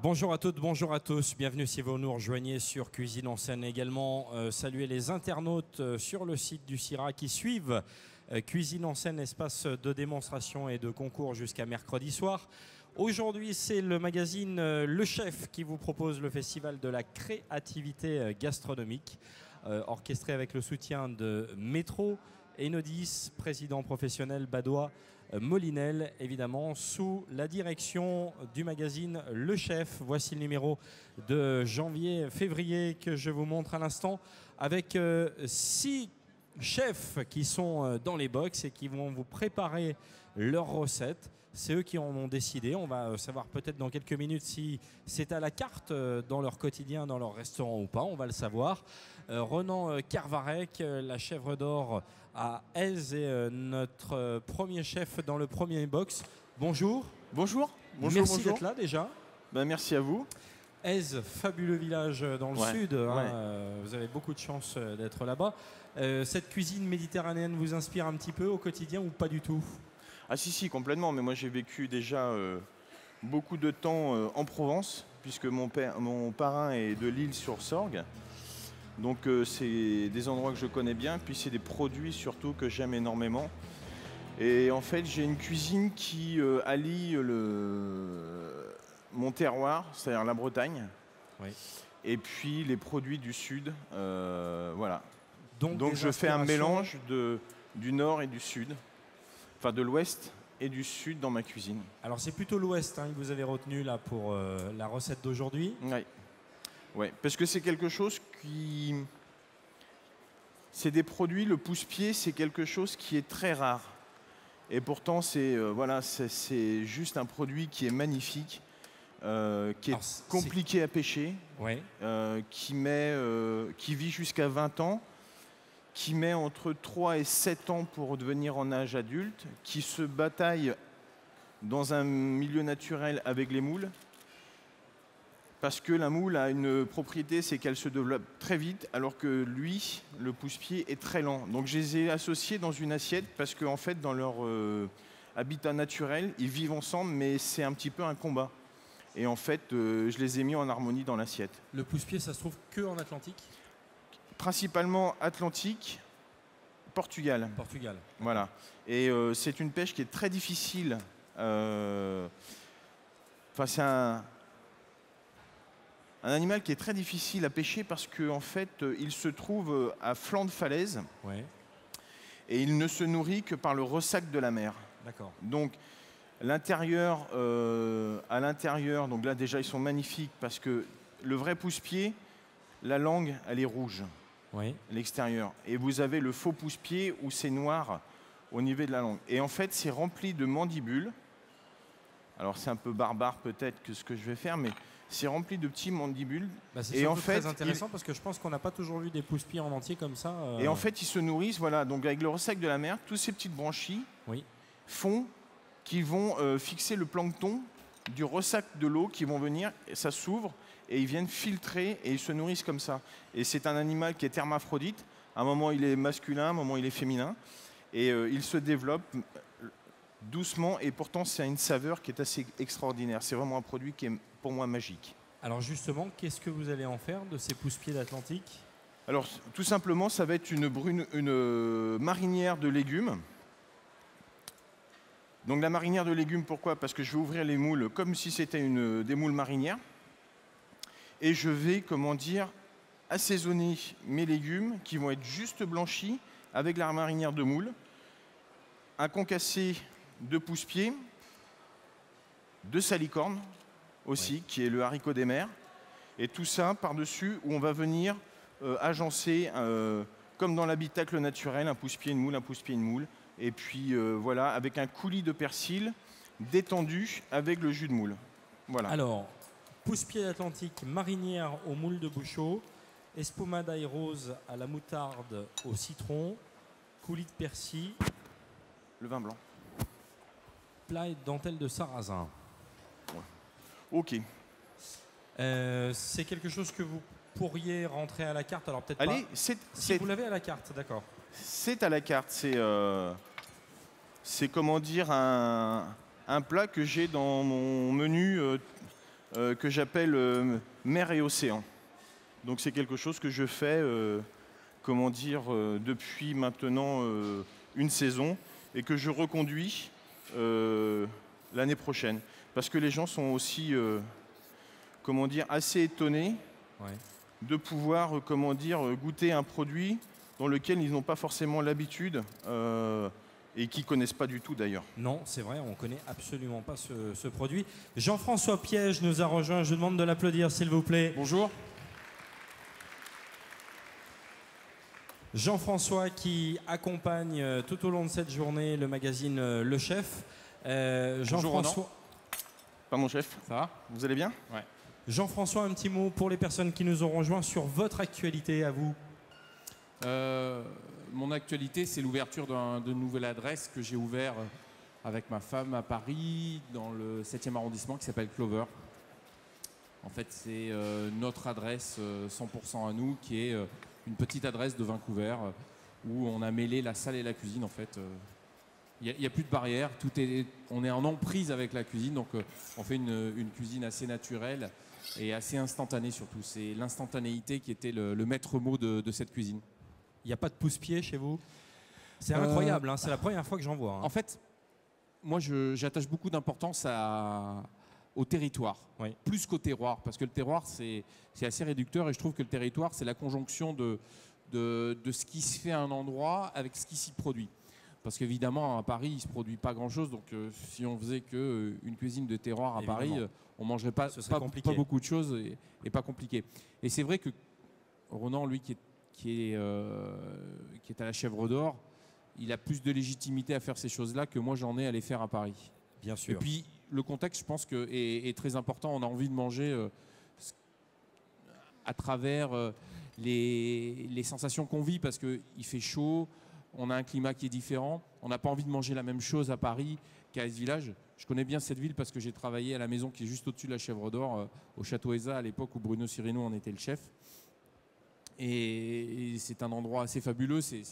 Bonjour à toutes, bonjour à tous. Bienvenue si vous nous rejoignez sur Cuisine en Scène également. Saluer les internautes sur le site du CIRA qui suivent Cuisine en Scène, espace de démonstration et de concours jusqu'à mercredi soir. Aujourd'hui, c'est le magazine Le Chef qui vous propose le festival de la créativité gastronomique, orchestré avec le soutien de Métro, Enodis, président professionnel Badois Molinel, évidemment, sous la direction du magazine Le Chef. Voici le numéro de janvier-février que je vous montre à l'instant, avec 6 chefs qui sont dans les box et qui vont vous préparer leurs recettes. C'est eux qui en ont décidé. On va savoir peut-être dans quelques minutes si c'est à la carte dans leur quotidien, dans leur restaurant ou pas. On va le savoir. Renan Carvarec, la chèvre d'or à Aise, et notre premier chef dans le premier box. Bonjour. Bonjour. Merci d'être là déjà. Ben, merci à vous. Aise, fabuleux village dans le sud. Vous avez beaucoup de chance d'être là-bas. Cette cuisine méditerranéenne vous inspire un petit peu au quotidien ou pas du tout? Ah si, complètement. Mais moi, j'ai vécu déjà beaucoup de temps en Provence, puisque mon parrain est de l'Île-sur-Sorgue. Donc, c'est des endroits que je connais bien. Puis, c'est des produits surtout que j'aime énormément. Et en fait, j'ai une cuisine qui allie mon terroir, c'est-à-dire la Bretagne, et puis les produits du sud. Voilà. Donc je fais un mélange du nord et du sud. Enfin, de l'ouest et du sud dans ma cuisine. Alors c'est plutôt l'ouest que vous avez retenu là pour la recette d'aujourd'hui. Oui, parce que c'est quelque chose qui... C'est des produits, le pousse-pied, c'est quelque chose qui est très rare. Et pourtant, c'est juste un produit qui est magnifique, qui est compliqué à pêcher, qui vit jusqu'à 20 ans, qui met entre 3 et 7 ans pour devenir en âge adulte, qui se bataille dans un milieu naturel avec les moules, parce que la moule a une propriété, c'est qu'elle se développe très vite, alors que lui, le pousse-pied, est très lent. Donc je les ai associés dans une assiette, parce qu'en fait, dans leur habitat naturel, ils vivent ensemble, mais c'est un petit peu un combat. Et en fait, je les ai mis en harmonie dans l'assiette. Le pousse-pied, ça se trouve que en Atlantique ? Principalement Atlantique, Portugal. Portugal. Voilà. Et c'est une pêche qui est très difficile. Enfin, c'est un animal qui est très difficile à pêcher parce qu'en fait, il se trouve à flanc de falaise. Et il ne se nourrit que par le ressac de la mer. D'accord. Donc, à l'intérieur, donc là déjà, ils sont magnifiques parce que le vrai pousse-pied, la langue, elle est rouge. L'extérieur. Et vous avez le faux pousse-pied où c'est noir au niveau de la langue. Et en fait, c'est rempli de mandibules. Alors, c'est un peu barbare peut-être que ce que je vais faire, mais c'est rempli de petits mandibules. C'est en fait très intéressant parce que je pense qu'on n'a pas toujours vu des pousse-pieds en entier comme ça. Et en fait, ils se nourrissent, voilà, donc avec le ressac de la mer, tous ces petites branchies font qu'ils vont fixer le plancton du ressac de l'eau qui vont venir, et ça s'ouvre et ils viennent filtrer et ils se nourrissent comme ça. Et c'est un animal qui est hermaphrodite. À un moment, il est masculin, à un moment, il est féminin. Et il se développe doucement et pourtant, c'est une saveur qui est assez extraordinaire. C'est vraiment un produit qui est pour moi magique. Alors justement, qu'est-ce que vous allez en faire de ces pousse-pieds d'Atlantique ? Alors, tout simplement, ça va être une marinière de légumes. Donc la marinière de légumes, pourquoi ? Parce que je vais ouvrir les moules comme si c'était des moules marinières. Et je vais, assaisonner mes légumes qui vont être juste blanchis avec la marinière de moule. Un concassé de pousse-pied, de salicorne aussi, qui est le haricot des mers. Et tout ça par-dessus où on va venir agencer, comme dans l'habitacle naturel, un pousse-pied, une moule, un pousse-pied, une moule. Et puis voilà, avec un coulis de persil détendu avec le jus de moule. Voilà. Alors, pousse-pied d'Atlantique, marinière au moule de Bouchot, espumadaille rose à la moutarde au citron, coulis de persil, le vin blanc, plat et dentelle de sarrasin. Ok. C'est quelque chose que vous pourriez rentrer à la carte, alors peut-être pas. Si vous l'avez à la carte, d'accord. C'est à la carte, c'est comment dire un plat que j'ai dans mon menu que j'appelle mer et océan. Donc c'est quelque chose que je fais, comment dire, depuis maintenant une saison et que je reconduis l'année prochaine. Parce que les gens sont aussi, comment dire, assez étonnés de pouvoir, comment dire, goûter un produit dans lequel ils n'ont pas forcément l'habitude et qui ne connaissent pas du tout d'ailleurs. Non, c'est vrai, on ne connaît absolument pas ce produit. Jean-François Piège nous a rejoint. Je demande de l'applaudir, s'il vous plaît. Bonjour. Jean-François qui accompagne tout au long de cette journée le magazine Le Chef. Jean-François. Pardon, chef. Ça va? Vous allez bien? Ouais. Jean-François, un petit mot pour les personnes qui nous ont rejoints sur votre actualité à vous. Mon actualité, c'est l'ouverture d'une nouvelle adresse que j'ai ouverte avec ma femme à Paris, dans le 7e arrondissement, qui s'appelle Clover. En fait, c'est notre adresse 100% à nous, qui est une petite adresse de Vancouver, où on a mêlé la salle et la cuisine. En fait, il n'y a plus de barrière, on est en emprise avec la cuisine, donc on fait une cuisine assez naturelle et assez instantanée surtout. C'est l'instantanéité qui était le maître mot de cette cuisine. Il n'y a pas de pouce-pied chez vous? C'est incroyable, hein, c'est la première fois que j'en vois. Hein. En fait, moi j'attache beaucoup d'importance au territoire, plus qu'au terroir, parce que le terroir c'est assez réducteur et je trouve que le territoire c'est la conjonction de ce qui se fait à un endroit avec ce qui s'y produit. Parce qu'évidemment à Paris il ne se produit pas grand chose, donc si on faisait qu'une cuisine de terroir à Paris, on ne mangerait pas beaucoup de choses et pas compliqué. Et c'est vrai que Ronan, lui qui est à la Chèvre d'Or, il a plus de légitimité à faire ces choses-là que moi j'en ai à les faire à Paris. Bien sûr. Et puis le contexte, je pense, est très important. On a envie de manger à travers les sensations qu'on vit, parce qu'il fait chaud, on a un climat qui est différent. On n'a pas envie de manger la même chose à Paris qu'à Est-Village. Je connais bien cette ville parce que j'ai travaillé à la maison qui est juste au-dessus de la Chèvre d'Or, au Château Eza, à l'époque où Bruno Cirino en était le chef. Et c'est un endroit assez fabuleux. C'est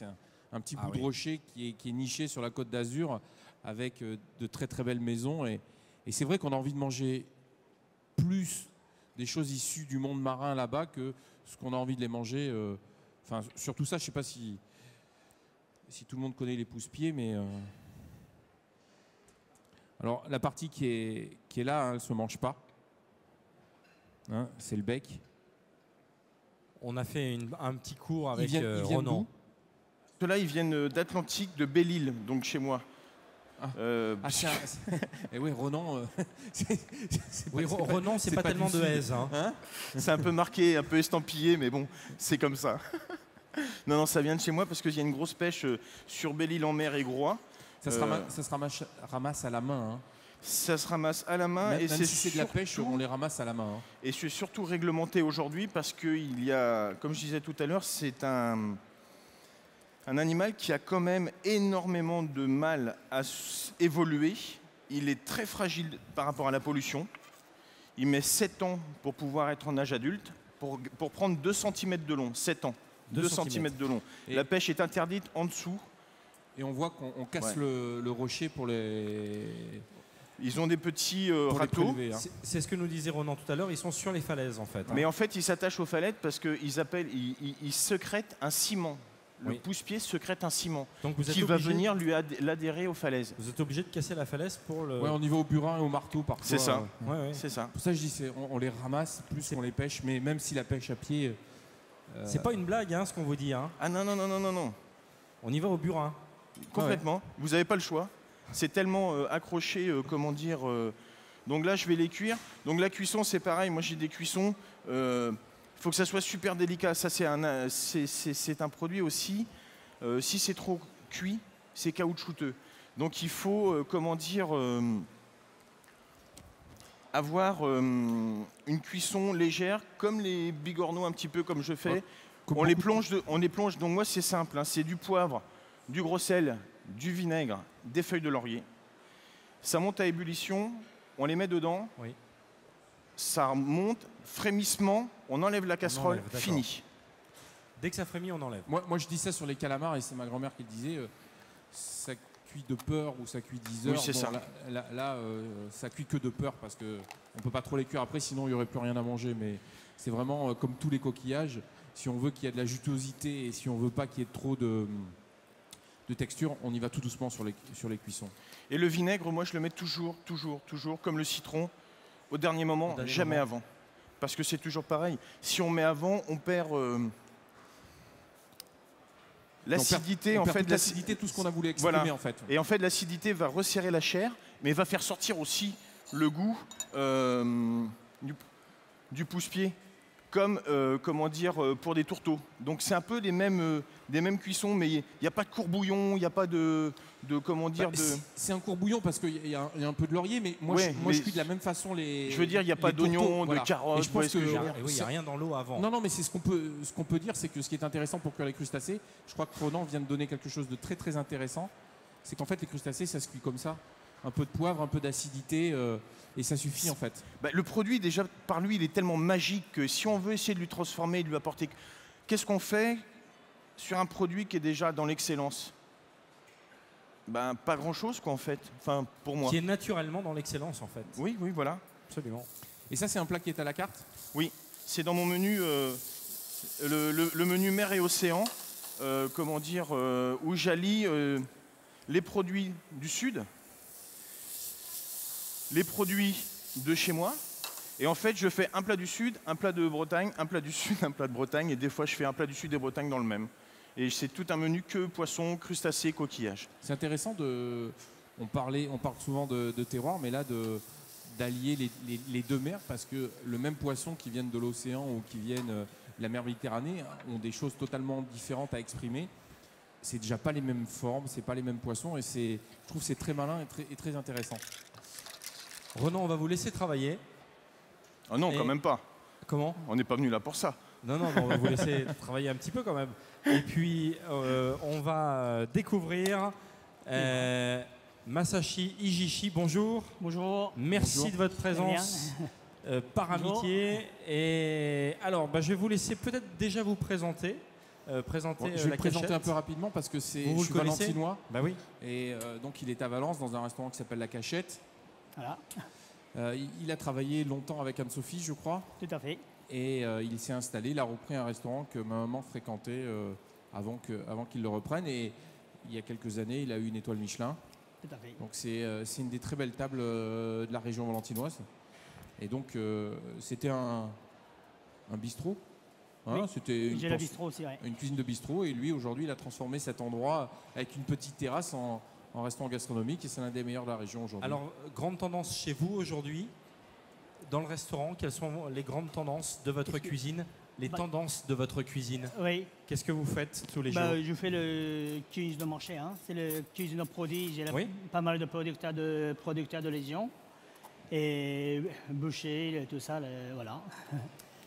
un petit bout de rocher qui est niché sur la côte d'Azur avec de très très belles maisons. Et c'est vrai qu'on a envie de manger plus des choses issues du monde marin là-bas que ce qu'on a envie de les manger. Enfin, surtout ça, je ne sais pas si tout le monde connaît les pousse-pieds, mais... Alors, la partie qui est là, hein, elle ne se mange pas. Hein, c'est le bec. On a fait un petit cours avec Ronan. Ceux-là, ils viennent d'Atlantique, de Belle-Île, donc chez moi. Et oui, Ronan, Ronan, c'est pas tellement de aise. Hein. C'est un peu marqué, un peu estampillé, mais bon, c'est comme ça. Non, ça vient de chez moi parce qu'il y a une grosse pêche sur Belle-Île en mer et Groix. Ça se ramasse à la main. Hein. Ça se ramasse à la main. Même si c'est de la pêche, on les ramasse à la main. Hein. Et c'est surtout réglementé aujourd'hui parce qu'il y a, comme je disais tout à l'heure, c'est un animal qui a quand même énormément de mal à évoluer. Il est très fragile par rapport à la pollution. Il met 7 ans pour pouvoir être en âge adulte, pour prendre 2 cm de long. 7 ans. 2 cm de long. Et la pêche est interdite en dessous. Et on voit qu'on casse le rocher pour les... Ils ont des petits râteaux. Prélever, hein. C'est ce que nous disait Ronan tout à l'heure, ils sont sur les falaises en fait. Mais en fait, ils s'attachent aux falaises parce qu'ils sécrètent un ciment. Le pousse-pied sécrète un ciment qui va venir lui l'adhérer aux falaises. Vous êtes obligé de casser la falaise pour le... Ouais, on y va au burin et au marteau parfois. C'est ça. C'est ça. Pour ça, je dis, on les ramasse plus qu'on les pêche, mais même si la pêche à pied... C'est pas une blague, hein, ce qu'on vous dit. Hein. Ah non. On y va au burin. Complètement. Vous n'avez pas le choix. C'est tellement accroché, comment dire. Donc là, je vais les cuire. Donc la cuisson, c'est pareil. Moi, j'ai des cuissons. Faut que ça soit super délicat. Ça, c'est un produit aussi. Si c'est trop cuit, c'est caoutchouteux. Donc il faut, comment dire, avoir une cuisson légère, comme les bigorneaux un petit peu comme je fais. On les plonge. Donc moi, c'est simple. Hein, c'est du poivre, du gros sel, du vinaigre, des feuilles de laurier. Ça monte à ébullition. On les met dedans. Oui. Ça monte, frémissement, on enlève la casserole, fini. Dès que ça frémit, on enlève. Moi, je dis ça sur les calamars, et c'est ma grand-mère qui le disait, ça cuit de peur ou ça cuit 10 heures. Oui, c'est ça. Là, ça cuit que de peur parce qu'on ne peut pas trop les cuire après, sinon il n'y aurait plus rien à manger. Mais c'est vraiment comme tous les coquillages. Si on veut qu'il y ait de la jutosité et si on ne veut pas qu'il y ait trop de texture, on y va tout doucement sur les cuissons. Et le vinaigre, moi je le mets toujours, comme le citron, au dernier moment, jamais avant. Parce que c'est toujours pareil. Si on met avant, on perd l'acidité. On perd l'acidité, tout ce qu'on a voulu exprimer voilà. en fait. Et en fait, l'acidité va resserrer la chair, mais va faire sortir aussi le goût du pousse-pied, comme pour des tourteaux. Donc c'est un peu des mêmes cuissons, mais il n'y a pas de courbouillon, il n'y a pas C'est un courbouillon parce qu'il y a un peu de laurier, mais moi je cuis de la même façon les. Je veux dire, il n'y a pas d'oignons, de carottes. Et je pense il n'y a rien dans l'eau avant. Non, mais c'est ce qu'on peut dire, c'est que ce qui est intéressant pour cuire les crustacés, je crois que Ronan vient de donner quelque chose de très très intéressant, c'est qu'en fait les crustacés ça se cuit comme ça, un peu de poivre, un peu d'acidité. Et ça suffit en fait. Le produit déjà par lui il est tellement magique que si on veut essayer de lui transformer, de lui apporter, qu'est-ce qu'on fait sur un produit qui est déjà dans l'excellence? Pas grand-chose quoi en fait. Enfin pour moi. Qui est naturellement dans l'excellence en fait. Oui, voilà. Absolument. Et ça c'est un plat qui est à la carte? Oui, c'est dans mon menu, le menu mer et océan, où j'allie les produits du sud, les produits de chez moi. Et en fait, je fais un plat du Sud, un plat de Bretagne, un plat du Sud, un plat de Bretagne. Et des fois, je fais un plat du Sud et Bretagne dans le même. Et c'est tout un menu que poisson, crustacés, coquillages. C'est intéressant on parle souvent de terroir, mais là, d'allier les deux mers, parce que le même poisson qui viennent de l'océan ou qui viennent de la mer Méditerranée ont des choses totalement différentes à exprimer. C'est déjà pas les mêmes formes, c'est pas les mêmes poissons. Et je trouve que c'est très malin et très intéressant. Ronan, on va vous laisser travailler. Ah non, quand même pas. Comment? On n'est pas venu là pour ça. Non, on va vous laisser travailler un petit peu quand même. Et puis, on va découvrir Masashi Ijishi. Bonjour. Bonjour. Merci de votre présence par amitié. Et alors, je vais vous laisser peut-être déjà vous présenter. Je vais le présenter un peu rapidement parce que je suis valentinois. Oui. Et donc, il est à Valence dans un restaurant qui s'appelle La Cachette. Voilà. Il a travaillé longtemps avec Anne-Sophie, je crois. Tout à fait. Et il s'est installé, il a repris un restaurant que ma maman fréquentait avant qu'il le reprenne. Et il y a quelques années, il a eu une étoile Michelin. Tout à fait. Donc c'est une des très belles tables de la région valentinoise. Et donc c'était un bistrot. Hein, oui. C'était bistrot aussi, ouais. Une cuisine de bistrot. Et lui, aujourd'hui, il a transformé cet endroit avec une petite terrasse en restaurant gastronomique. Et c'est l'un des meilleurs de la région aujourd'hui. Alors, grande tendance chez vous aujourd'hui, dans le restaurant, quelles sont les grandes tendances de votre cuisine? Les tendances de votre cuisine? Oui. Qu'est-ce que vous faites tous les jours? Je fais le cuisine de marché. Hein. C'est le cuisine de produits. J'ai pas mal de producteurs de Légion. Et boucher, tout ça, voilà.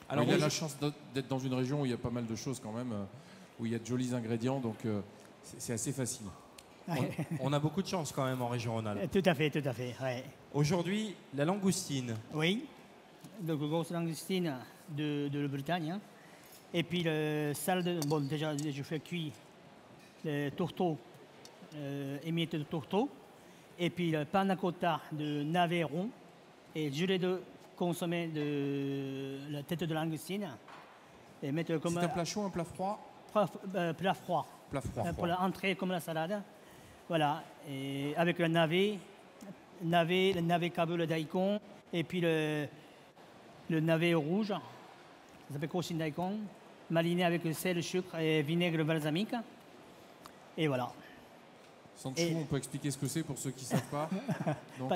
Alors, il a la chance d'être dans une région où il y a pas mal de choses quand même, où il y a de jolis ingrédients, donc c'est assez facile. On a beaucoup de chance quand même en région Rhône-Alpes. Tout à fait, ouais. Aujourd'hui, la langoustine. Oui, donc grosse langoustine de Bretagne. Hein. Et puis le salade, déjà je fais cuire le tourteau, émietté de tourteau. Et puis le panna cotta de navet rond et gelée de consommé de la tête de langoustine. C'est un plat chaud, un plat froid? Plat froid. Plat froid. Pour l'entrée comme la salade. Voilà, et avec le navet câble daikon, et puis le navet rouge, ça s'appelle cochin daikon, mariné avec sel, sucre et vinaigre balsamique. Et voilà. Sanchou, on peut expliquer ce que c'est pour ceux qui ne savent pas. Donc,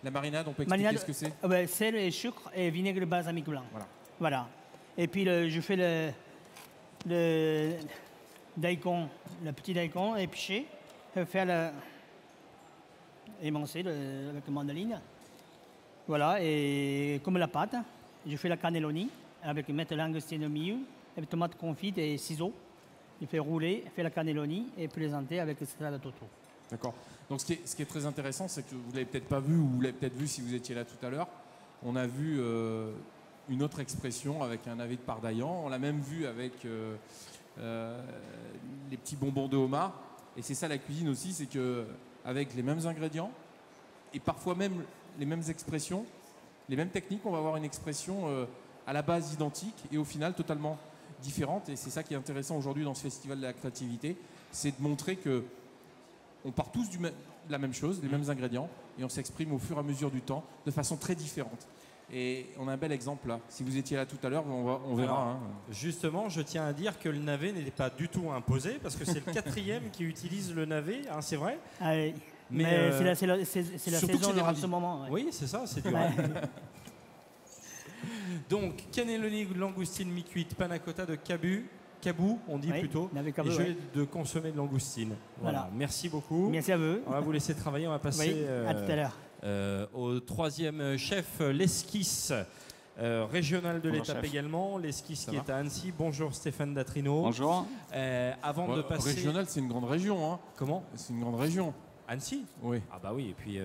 la marinade, on peut expliquer ce que c'est? Sel et sucre et vinaigre balsamique blanc. Voilà. Et puis je fais le daikon, le petit daikon épluché, faire émincer avec la mandoline. Voilà, et comme la pâte, je fais la cannelloni mettre langoustine au milieu, avec tomate confite et ciseaux. Je fais rouler, fais la cannelloni et présenter avec salade de toto. D'accord. Donc ce qui est très intéressant, c'est que vous ne l'avez peut-être pas vu, ou vous l'avez peut-être vu si vous étiez là tout à l'heure. On a vu une autre expression avec un navet de pardaillan. On l'a même vu avec les petits bonbons de homard. Et c'est ça la cuisine aussi, c'est qu'avec les mêmes ingrédients et parfois même les mêmes expressions, les mêmes techniques, on va avoir une expression à la base identique et au final totalement différente. Et c'est ça qui est intéressant aujourd'hui dans ce festival de la créativité, c'est de montrer que on part tous de la même chose, les mêmes ingrédients, et on s'exprime au fur et à mesure du temps de façon très différente. Et on a un bel exemple là. Si vous étiez là tout à l'heure, on verra. Alors, justement, je tiens à dire que le navet n'était pas du tout imposé, parce que c'est le 4e qui utilise le navet, hein, c'est vrai. Ah oui. Mais c'est la saison en ce moment. Ouais. Oui, c'est ça, c'est dur. Donc, cannelloni langoustine mi-cuite, panna cotta de Cabou, on dit plutôt, et je vais de consommer de langoustine. Voilà. Merci beaucoup. Merci à vous. On va vous laisser travailler, on va passer à tout à l'heure. au 3e chef, l'esquisse régional de l'étape également, l'esquisse qui est à Annecy. Bonjour Stéphane Datrino. Bonjour. Avant de passer... Régional, c'est une grande région. Hein. Comment? C'est une grande région. Annecy? Oui. Ah bah oui, et puis...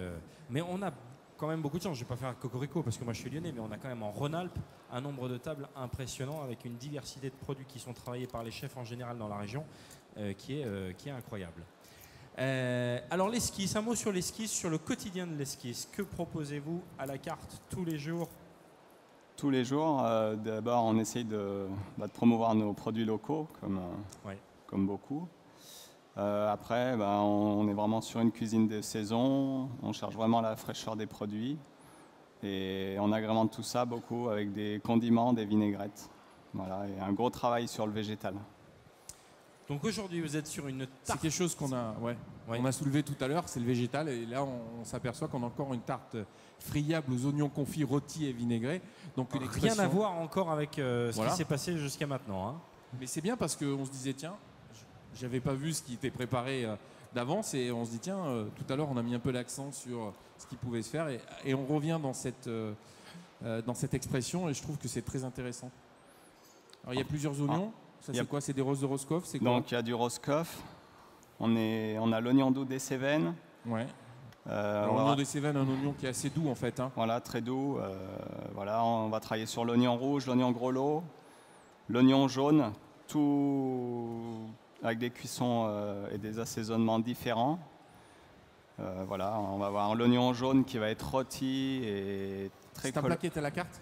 mais on a quand même beaucoup de chance. Je ne vais pas faire un cocorico parce que moi je suis lyonnais, mais on a quand même en Rhône-Alpes un nombre de tables impressionnant avec une diversité de produits qui sont travaillés par les chefs en général dans la région qui est incroyable. Alors l'esquisse, un mot sur l'esquisse, sur le quotidien de l'esquisse. Que proposez-vous à la carte tous les jours? Tous les jours, d'abord on essaye de promouvoir nos produits locaux comme beaucoup. Après, on est vraiment sur une cuisine de saison, on cherche vraiment la fraîcheur des produits et on agrémente tout ça beaucoup avec des condiments, des vinaigrettes. Voilà, et un gros travail sur le végétal. Donc aujourd'hui, vous êtes sur une tarte. C'est quelque chose qu'on a soulevé tout à l'heure, c'est le végétal. Et là, on s'aperçoit qu'on a encore une tarte friable aux oignons confits, rôtis et vinaigrés. Donc rien à voir encore avec ce qui s'est passé jusqu'à maintenant. Hein. Mais c'est bien parce qu'on se disait, tiens, j'avais pas vu ce qui était préparé d'avance et on se dit, tiens, tout à l'heure, on a mis un peu l'accent sur ce qui pouvait se faire. Et on revient dans cette expression et je trouve que c'est très intéressant. Alors, il y a plusieurs oignons. Ça, c'est quoi? C'est des roses de Roscoff? Donc, il y a du Roscoff. On a l'oignon doux des Cévennes. Ouais. L'oignon des Cévennes, un oignon qui est assez doux, en fait. Hein. Voilà, très doux. Voilà, on va travailler sur l'oignon rouge, l'oignon gros lot, l'oignon jaune, tout avec des cuissons et des assaisonnements différents. Voilà, on va avoir l'oignon jaune qui va être rôti et très... C'est un plat qui est à la carte?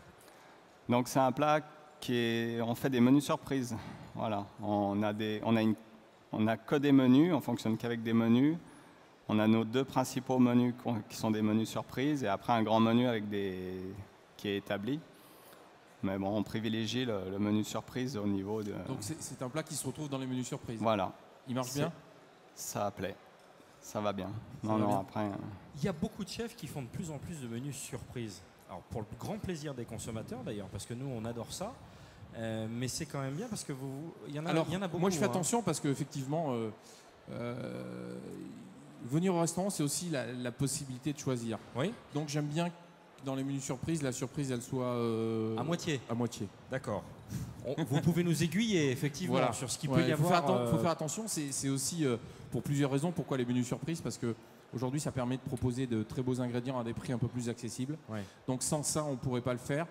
Donc, c'est un plat on fait des menus surprises. Voilà, on a que des menus, on fonctionne qu'avec des menus. On a nos 2 principaux menus qui sont des menus surprises et après un grand menu qui est établi. Mais bon, on privilégie le menu surprise au niveau de... Donc c'est un plat qui se retrouve dans les menus surprises. Voilà. Il marche bien? Ça plaît. Ça va bien. Après... Il y a beaucoup de chefs qui font de plus en plus de menus surprises. Alors pour le grand plaisir des consommateurs d'ailleurs, parce que nous on adore ça. Mais c'est quand même bien parce que il y en a beaucoup. Moi je fais attention parce qu'effectivement, venir au restaurant, c'est aussi la possibilité de choisir. Oui. Donc j'aime bien que dans les menus surprises, la surprise elle soit à moitié. À moitié. D'accord. Vous pouvez nous aiguiller effectivement sur ce qu'il peut y avoir. Il faut faire attention. C'est aussi pour plusieurs raisons pourquoi les menus surprises, parce que aujourd'hui ça permet de proposer de très beaux ingrédients à des prix un peu plus accessibles. Ouais. Donc sans ça on ne pourrait pas le faire.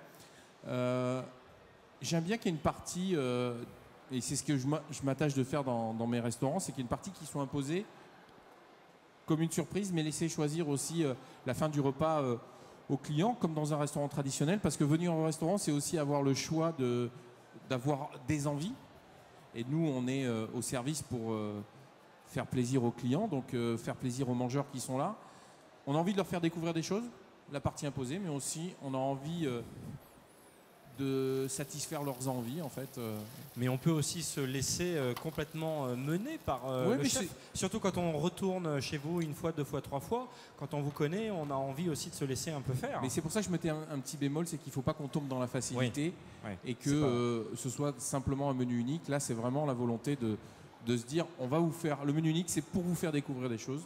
J'aime bien qu'il y ait une partie, et c'est ce que je m'attache de faire dans mes restaurants, c'est qu'il y ait une partie qui soit imposée comme une surprise, mais laisser choisir aussi la fin du repas aux clients, comme dans un restaurant traditionnel, parce que venir au restaurant, c'est aussi avoir le choix d'avoir des envies. Et nous, on est au service pour faire plaisir aux clients, donc faire plaisir aux mangeurs qui sont là. On a envie de leur faire découvrir des choses, la partie imposée, mais aussi on a envie... de satisfaire leurs envies en fait. Mais on peut aussi se laisser complètement mener par le chef. Surtout quand on retourne chez vous 1 fois, 2 fois, 3 fois, quand on vous connaît, on a envie aussi de se laisser un peu faire. Mais c'est pour ça que je mettais un petit bémol, c'est qu'il ne faut pas qu'on tombe dans la facilité et que ce soit simplement un menu unique. Là c'est vraiment la volonté de se dire on va vous faire, le menu unique c'est pour vous faire découvrir des choses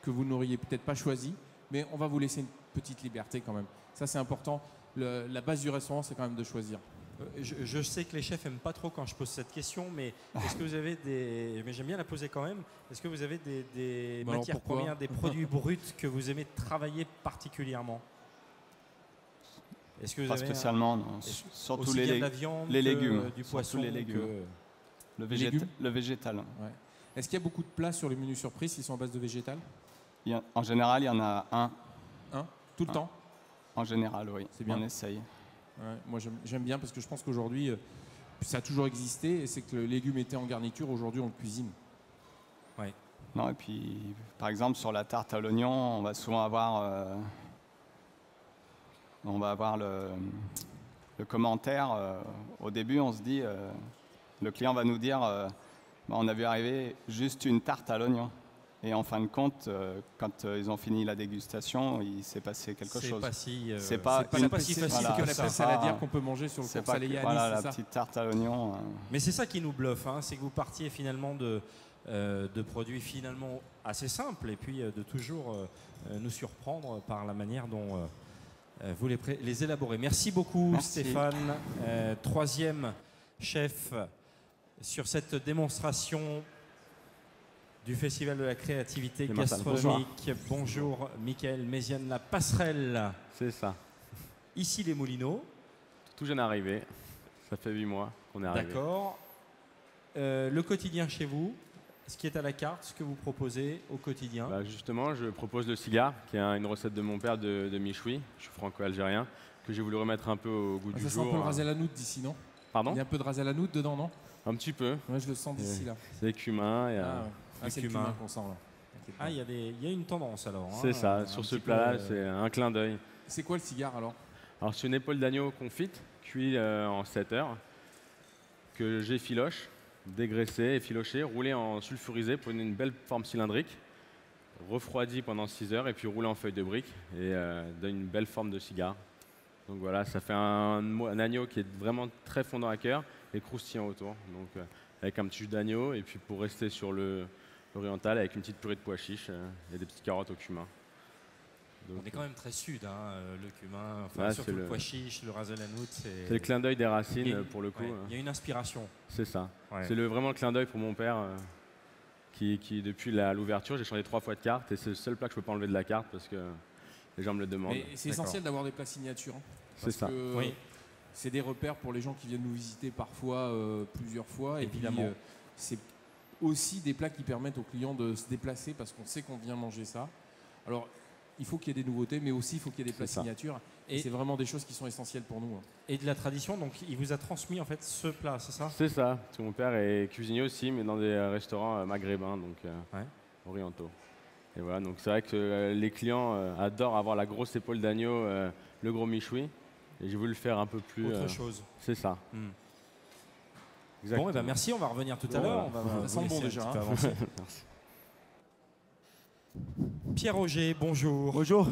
que vous n'auriez peut-être pas choisies, mais on va vous laisser une petite liberté quand même. Ça c'est important. La base du restaurant, c'est quand même de choisir. Je sais que les chefs n'aiment pas trop quand je pose cette question, mais est-ce que vous avez des... Mais j'aime bien la poser quand même. Est-ce que vous avez des matières premières, des produits bruts que vous aimez travailler particulièrement? Est-ce que vous pas avez spécialement, non. Surtout la viande, les légumes, du poisson, les légumes. Le végétal. Ouais. Est-ce qu'il y a beaucoup de plats sur les menus surprises qui sont à base de végétal? En général, il y en a un. Un? Tout le temps? En général, oui. C'est bien. On essaye. Ouais, moi, j'aime bien parce que je pense qu'aujourd'hui, ça a toujours existé et c'est que le légume était en garniture. Aujourd'hui, on le cuisine. Ouais. Non, et puis, par exemple, sur la tarte à l'oignon, on va souvent avoir, le commentaire. Au début, on se dit, le client va nous dire, on a vu arriver juste une tarte à l'oignon. Et en fin de compte, quand ils ont fini la dégustation, il s'est passé quelque chose. C'est pas si facile voilà, que la pâte saladière qu'on peut manger sur le cours salé. Voilà, la petite tarte à l'oignon. Mais c'est ça qui nous bluffe, hein, c'est que vous partiez finalement de produits finalement assez simples et puis de toujours nous surprendre par la manière dont vous les élaborez. Merci beaucoup. Merci. Stéphane, troisième chef sur cette démonstration du Festival de la créativité gastronomique. Bonjour Mickaël Méziane, la passerelle. C'est ça. Ici les Moulineaux. Tout jeune arrivé, ça fait 8 mois qu'on est arrivé. D'accord. Le quotidien chez vous, ce qui est à la carte, ce que vous proposez au quotidien? Justement, je propose le cigare, qui est une recette de mon père de Michoui. Je suis franco-algérien, que j'ai voulu remettre un peu au goût du jour. Ça sent un peu le ras el hanout d'ici, non? Pardon? Il y a un peu de ras el hanout dedans, non? Un petit peu. Ouais, je le sens d'ici là. C'est le cumin. C'est le cumin qu'on sent là. Ah, il y a une tendance alors. C'est ça, sur ce plat-là, c'est un clin d'œil. C'est quoi le cigare alors? Alors c'est une épaule d'agneau confite, cuite en 7 heures, que j'effiloche, dégraissé, effiloché, roulé en sulfurisé pour une belle forme cylindrique, refroidi pendant 6 heures et puis roulé en feuille de brique et donne une belle forme de cigare. Donc voilà, ça fait un agneau qui est vraiment très fondant à cœur et croustillant autour. Donc avec un petit jus d'agneau et puis pour rester sur l'oriental avec une petite purée de pois chiches et des petites carottes au cumin. Donc, on est quand même très sud, hein, le cumin, surtout le pois chiche, le ras el hanout. C'est le clin d'œil des racines pour le coup. Il y a une inspiration. C'est ça. Ouais. C'est vraiment le clin d'œil pour mon père qui depuis l'ouverture, j'ai changé 3 fois de carte et c'est le seul plat que je ne peux pas enlever de la carte parce que les gens me le demandent. C'est essentiel d'avoir des plats signatures. C'est ça. Oui. C'est des repères pour les gens qui viennent nous visiter parfois plusieurs fois. Évidemment. Et puis, c'est aussi des plats qui permettent aux clients de se déplacer parce qu'on sait qu'on vient manger ça. Alors, il faut qu'il y ait des nouveautés, mais aussi il faut qu'il y ait des plats signatures. Et c'est vraiment des choses qui sont essentielles pour nous. Et de la tradition, donc il vous a transmis en fait ce plat, c'est ça? C'est ça. Mon père est cuisinier aussi, mais dans des restaurants maghrébins, donc orientaux. Et voilà, donc c'est vrai que les clients adorent avoir la grosse épaule d'agneau, le gros michoui. Et j'ai voulu le faire un peu plus... Autre chose. C'est ça. Bon, merci, on va revenir tout à l'heure. Ça sent bon déjà. Merci. Pierre Auger, bonjour. Bonjour.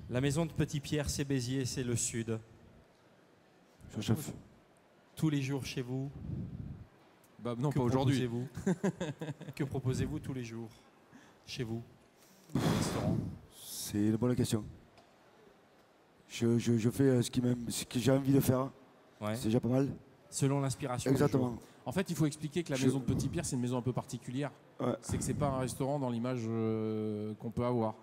La maison de Petit Pierre, c'est Béziers, c'est le sud. Chef. Tous les jours chez vous? Non, pas aujourd'hui. Que proposez-vous tous les jours chez vous au restaurant? C'est une bonne question. Je fais ce que j'ai envie de faire. Ouais. C'est déjà pas mal. Selon l'inspiration. Exactement. En fait, il faut expliquer que la maison de Petit Pierre, c'est une maison un peu particulière. Ouais. C'est que c'est pas un restaurant dans l'image qu'on peut avoir.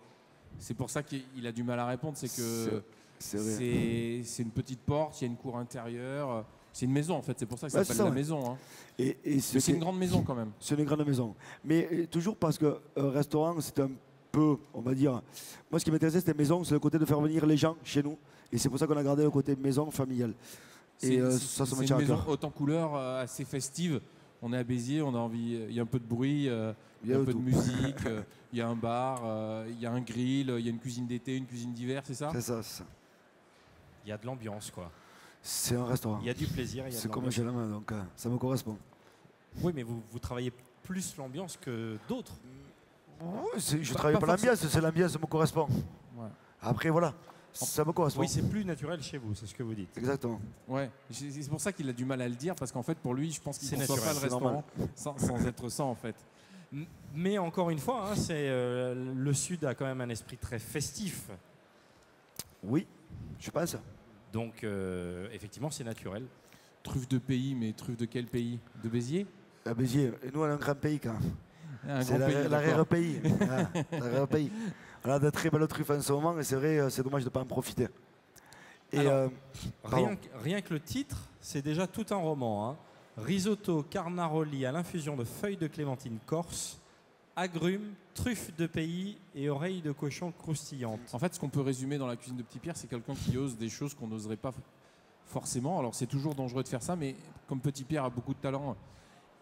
C'est pour ça qu'il a du mal à répondre. C'est que c'est une petite porte, il y a une cour intérieure. C'est une maison en fait. C'est pour ça que ça s'appelle la maison. Hein. Et c'est une grande maison quand même. C'est une grande maison. Mais toujours parce que restaurant, c'est un peu, on va dire. Moi, ce qui m'intéressait, c'était maison, c'est le côté de faire venir les gens chez nous. Et c'est pour ça qu'on a gardé le côté maison familiale. Et ça me tient à cœur. C'est une maison haute en couleur, assez festive. On est à Béziers, on a envie. Il y a un peu de bruit, il y a un peu de musique, il y a un bar, il y a un grill, il y a une cuisine d'été, une cuisine d'hiver, c'est ça? C'est ça, c'est ça. Il y a de l'ambiance, quoi. C'est un restaurant. Il y a du plaisir. C'est comme chez la main, donc ça me correspond. Oui, mais vous travaillez plus l'ambiance que d'autres. Oui, je travaille pas l'ambiance, c'est l'ambiance, ça me correspond. Ouais. Après, voilà. Ça me correspond. Oui, c'est plus naturel chez vous, c'est ce que vous dites. Exactement. Ouais, c'est pour ça qu'il a du mal à le dire, parce qu'en fait, pour lui, je pense qu'il ne conçoit pas le restaurant sans être ça, en fait. Mais encore une fois, hein, le Sud a quand même un esprit très festif. Oui, je pense. Donc, effectivement, c'est naturel. Truffe de pays, mais truffe de quel pays? De Béziers? À Béziers. Et nous, on a un grand pays, quand même. C'est l'arrière-pays. L'arrière-pays. On a de très belles truffes en ce moment et c'est vrai, c'est dommage de ne pas en profiter. Et alors, rien que le titre, c'est déjà tout un roman. Hein. Risotto Carnaroli à l'infusion de feuilles de clémentine corse, agrumes, truffes de pays et oreilles de cochon croustillantes. En fait, ce qu'on peut résumer dans la cuisine de Petit Pierre, c'est quelqu'un qui ose des choses qu'on n'oserait pas forcément. Alors c'est toujours dangereux de faire ça, mais comme Petit Pierre a beaucoup de talent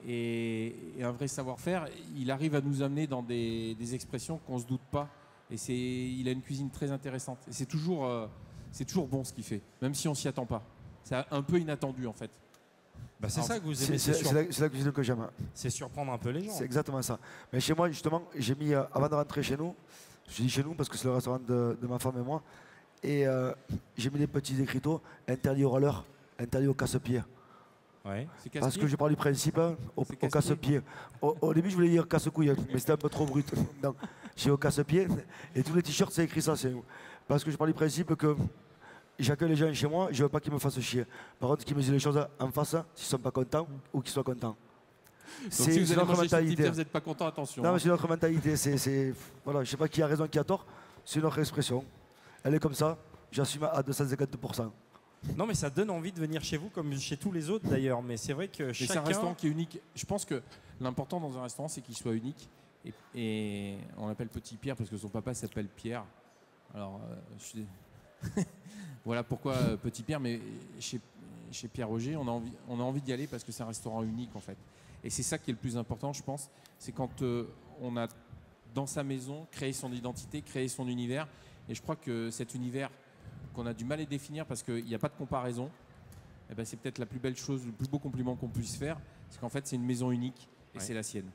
et un vrai savoir-faire, il arrive à nous amener dans des expressions qu'on ne se doute pas. Et il a une cuisine très intéressante. Et c'est toujours bon ce qu'il fait, même si on ne s'y attend pas. C'est un peu inattendu en fait. Bah c'est ça que vous aimez. C'est la cuisine que j'aime. C'est surprendre un peu les gens. C'est exactement ça. Mais chez moi, justement, j'ai mis, avant de rentrer chez nous, je dis chez nous parce que c'est le restaurant de ma femme et moi, et j'ai mis des petits écriteaux interdits aux rollers, interdits aux casse-pieds. Ouais. Parce que je parle du principe au casse-pied. Au début, je voulais dire casse-couille, mais c'était un peu trop brut. Donc, j'ai au casse-pied et tous les t-shirts, c'est écrit ça. Parce que je parle du principe que j'accueille les gens chez moi, je ne veux pas qu'ils me fassent chier. Par contre, qu'ils me disent les choses en face, s'ils ne sont pas contents ou qu'ils soient contents. C'est si notre mentalité. Vous n'êtes pas content, attention. Non, mais c'est notre mentalité. Voilà, je ne sais pas qui a raison, qui a tort. C'est notre expression. Elle est comme ça. J'assume à 250%. Non, mais ça donne envie de venir chez vous, comme chez tous les autres d'ailleurs. Mais c'est vrai que chacun... c'est un restaurant qui est unique. Je pense que l'important dans un restaurant, c'est qu'il soit unique. Et on l'appelle Petit Pierre parce que son papa s'appelle Pierre. Alors, voilà pourquoi Petit Pierre. Mais chez Pierre Roger, on a envie d'y aller parce que c'est un restaurant unique en fait. Et c'est ça qui est le plus important, je pense. C'est quand on a dans sa maison créé son identité, créé son univers. Et je crois que cet univers qu'on a du mal à définir parce qu'il n'y a pas de comparaison, eh ben, c'est peut-être la plus belle chose, le plus beau compliment qu'on puisse faire. C'est qu'en fait, c'est une maison unique et c'est la sienne.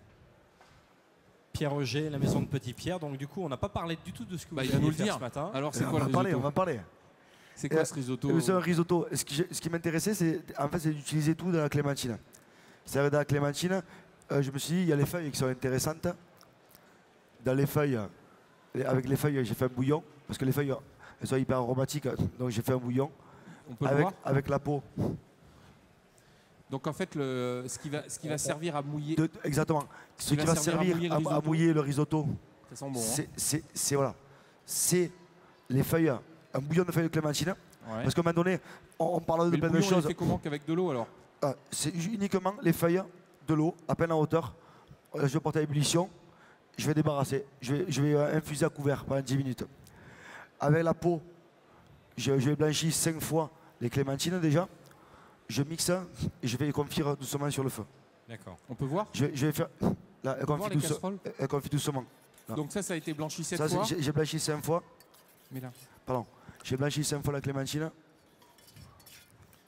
Pierre Roger, la maison de Petit Pierre. Donc du coup, on n'a pas parlé du tout de ce que vous allez nous le dire ce matin. Alors, c'est quoi le risotto? On va parler. C'est quoi ce risotto? C'est un risotto. Ce qui m'intéressait, c'est d'utiliser tout dans la clémentine. C'est-à-dire dans la clémentine, je me suis dit, il y a les feuilles qui sont intéressantes. Dans les feuilles, avec les feuilles, j'ai fait un bouillon. Parce que les feuilles, elles sont hyper aromatiques. Donc j'ai fait un bouillon. On peut le voir avec la peau. Donc en fait, ce qui va servir à mouiller... Exactement. Ce qui va servir à mouiller le risotto, ça sent bon, hein. Voilà. C'est les feuilles, un bouillon de feuilles de clémentine. Ouais. Parce qu'à un moment donné, on parle de plein de choses. On fait comment qu'avec de l'eau alors? C'est uniquement les feuilles, de l'eau, à peine en hauteur. Je vais porter à ébullition. Je vais débarrasser. Je vais infuser à couvert pendant 10 minutes. Avec la peau, je vais blanchir 5 fois les clémentines déjà. Je mixe et je vais les confire doucement sur le feu. D'accord. On peut voir? Je vais faire. Là, elle confie doucement. Là. Donc ça a été blanchi 7 fois? J'ai blanchi 5 fois. Mais là. Pardon. J'ai blanchi 5 fois la clémentine.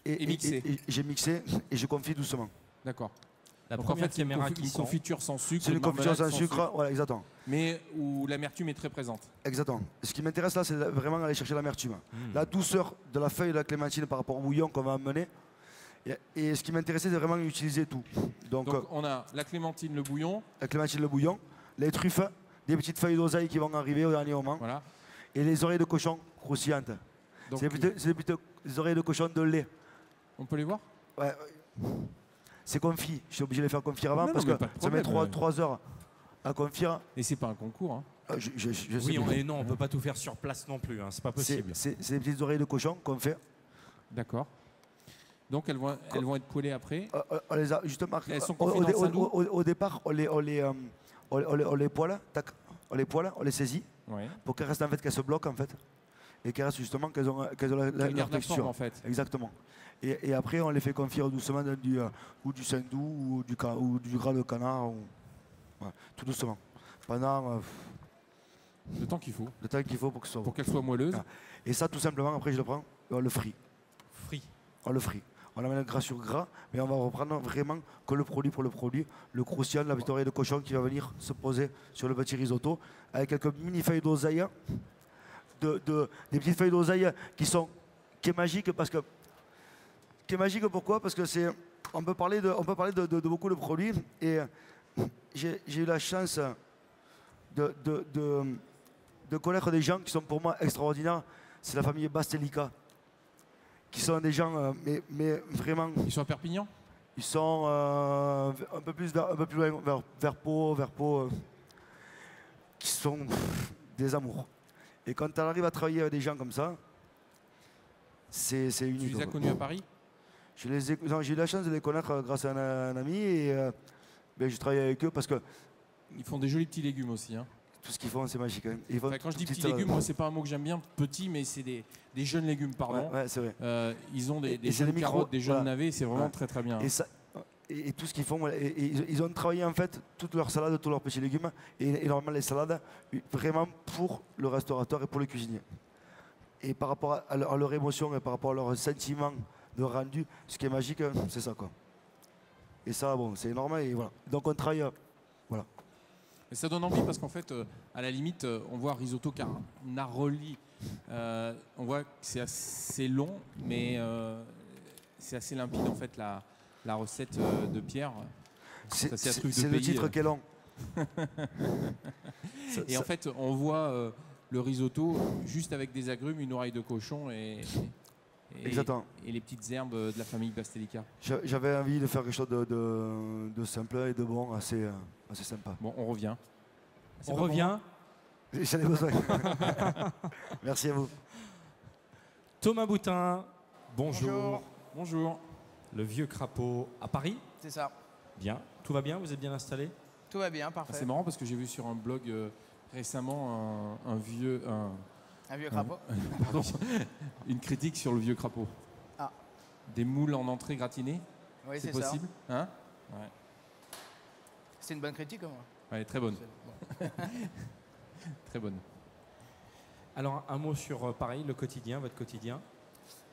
Et mixé. J'ai mixé et je confie doucement. D'accord. Donc en fait, c'est une confiture sans sucre. C'est une confiture sans sucre, voilà, exactement. Mais où l'amertume est très présente. Exactement. Ce qui m'intéresse là, c'est vraiment aller chercher l'amertume. La douceur de la feuille de la clémentine par rapport au bouillon qu'on va amener. Et ce qui m'intéressait, c'est vraiment utiliser tout. Donc on a la clémentine, le bouillon. La clémentine, le bouillon, les truffes, des petites feuilles d'oseille qui vont arriver au dernier moment. Voilà. Et les oreilles de cochon croustillantes. C'est des oreilles de cochon de lait. On peut les voir? Ouais. C'est confit. Je suis obligé de les faire confire avant parce que ça met 3 heures à confire. Et c'est pas un concours. Hein. Oui, on ne peut pas tout faire sur place non plus. Hein. C'est pas possible. C'est des petites oreilles de cochon qu'on fait. D'accord. Donc elles vont être collées après. On les a justement. Elles sont confiées dans au départ, on les poêle, on les saisit pour qu'elles restent en fait, qu'elles se bloquent en fait, et qu'elles restent justement qu'elles ont leur texture forme, en fait. Exactement. Et après on les fait confire doucement dans du saindoux ou du gras de canard, tout doucement. Pendant le temps qu'il faut. Le temps qu'il faut pour qu'elle soit moelleuse. Et ça tout simplement après je le prends, on le frit. On le frit. On la met gras sur gras, mais on va reprendre vraiment que le produit pour le produit, le croustillant, la petite oreille de cochon qui va venir se poser sur le petit risotto, avec quelques mini feuilles d'oseille, des petites feuilles d'oseille qui est magique parce que. Qui est magique pourquoi? Parce que on peut parler de beaucoup de produits et j'ai eu la chance de connaître des gens qui sont pour moi extraordinaires. C'est la famille Bastelica. Qui sont des gens, mais vraiment... Ils sont à Perpignan? Ils sont un peu plus loin, vers Pau, qui sont des amours. Et quand tu arrives à travailler avec des gens comme ça, c'est unique. Tu les as connus à Paris? J'ai eu la chance de les connaître grâce à un ami et je travaille avec eux parce que... Ils font des jolis petits légumes aussi. Hein. Tout ce qu'ils font, c'est magique. Hein. Quand je dis petits légumes, moi, c'est pas un mot que j'aime bien, petit, mais c'est des jeunes légumes, pardon. Ouais, c'est vrai. Ils ont des jeunes carottes, des jeunes navets, c'est vraiment très très bien. Et tout ce qu'ils font, ils ont travaillé en fait toutes leurs salades, tous leurs petits légumes, et normalement les salades, vraiment pour le restaurateur et pour le cuisinier. Et par rapport à leur émotion et par rapport à leur sentiment de rendu, ce qui est magique, c'est ça quoi. Et ça, bon, c'est énorme et voilà. Donc on travaille, voilà. Et ça donne envie parce qu'en fait, à la limite, on voit risotto carnaroli. On voit que c'est assez long, mais c'est assez limpide en fait la recette de Pierre. C'est le titre qui est long. En fait, on voit le risotto juste avec des agrumes, une oreille de cochon et les petites herbes de la famille Bastelica. J'avais envie de faire quelque chose de simple et de bon, assez sympa. Bon, on revient. On revient. J'en ai besoin. Merci à vous. Thomas Boutin, bonjour. Bonjour. Le Vieux Crapaud à Paris. C'est ça. Bien. Tout va bien? Vous êtes bien installé? Tout va bien, parfait. C'est marrant parce que j'ai vu sur un blog récemment un vieux crapaud. Pardon, une critique sur le Vieux Crapaud. Ah. Des moules en entrée gratinées. Oui, c'est possible, ça. Hein? Ouais. C'est une bonne critique, moi. Ouais, très bonne. Très bonne. Alors, un mot sur Paris, le quotidien, votre quotidien.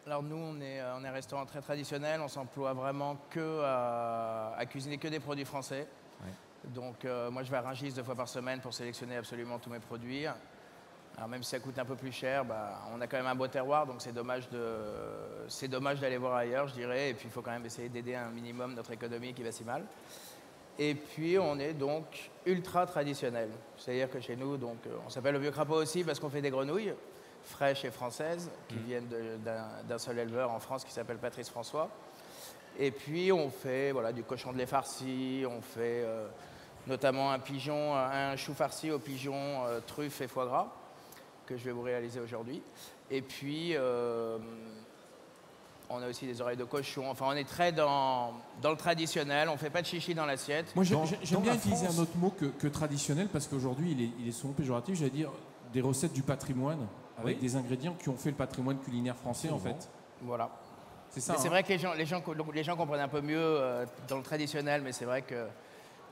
Alors nous, on est un restaurant très traditionnel. On s'emploie vraiment à cuisiner que des produits français. Ouais. Donc moi, je vais à Rungis 2 fois par semaine pour sélectionner absolument tous mes produits. Alors même si ça coûte un peu plus cher, on a quand même un beau terroir, donc c'est dommage d'aller voir ailleurs, je dirais. Et puis il faut quand même essayer d'aider un minimum notre économie qui va si mal. Et puis on est donc ultra traditionnel. C'est-à-dire que chez nous, donc, on s'appelle le Vieux Crapaud aussi parce qu'on fait des grenouilles fraîches et françaises qui viennent d'un seul éleveur en France qui s'appelle Patrice François. Et puis on fait du cochon de lait farci, on fait notamment un chou farci au pigeon, truffe et foie gras que je vais vous réaliser aujourd'hui. Et puis on a aussi des oreilles de cochon. Enfin, on est très dans le traditionnel. On ne fait pas de chichi dans l'assiette. Moi, j'aime bien utiliser un autre mot que traditionnel parce qu'aujourd'hui, il est souvent péjoratif. J'allais dire des recettes du patrimoine avec des ingrédients qui ont fait le patrimoine culinaire français, en fait. Voilà. C'est ça. C'est vrai que les gens comprennent un peu mieux dans le traditionnel, mais c'est vrai que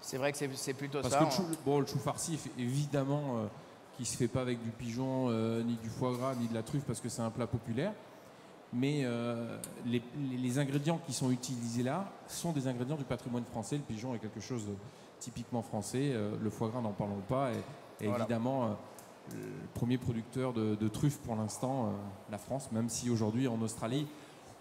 c'est plutôt parce ça. Parce que le chou farci, évidemment, qui ne se fait pas avec du pigeon, ni du foie gras, ni de la truffe, parce que c'est un plat populaire. Mais les ingrédients qui sont utilisés là sont des ingrédients du patrimoine français. Le pigeon est quelque chose de typiquement français. Le foie gras, n'en parlons pas. Et voilà. Évidemment, le premier producteur de truffes pour l'instant, la France, même si aujourd'hui en Australie,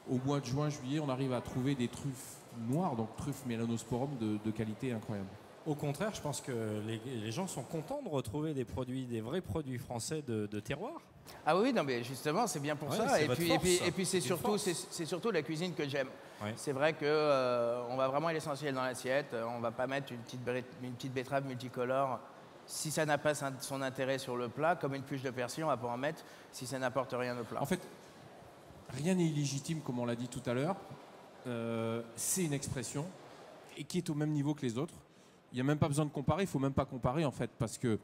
au mois de juin, juillet, on arrive à trouver des truffes noires, donc truffes Melanosporum de qualité incroyable. Au contraire, je pense que les gens sont contents de retrouver des vrais produits français de terroir. Ah oui, non, mais justement, c'est bien pour ça. Et puis c'est surtout la cuisine que j'aime. Ouais. C'est vrai qu'on va vraiment à l'essentiel dans l'assiette. On ne va pas mettre une petite betterave multicolore si ça n'a pas son intérêt sur le plat. Comme une pluche de persil, on ne va pas en mettre si ça n'apporte rien au plat. En fait, rien n'est illégitime, comme on l'a dit tout à l'heure. C'est une expression et qui est au même niveau que les autres. Il n'y a même pas besoin de comparer, il ne faut même pas comparer en fait, parce que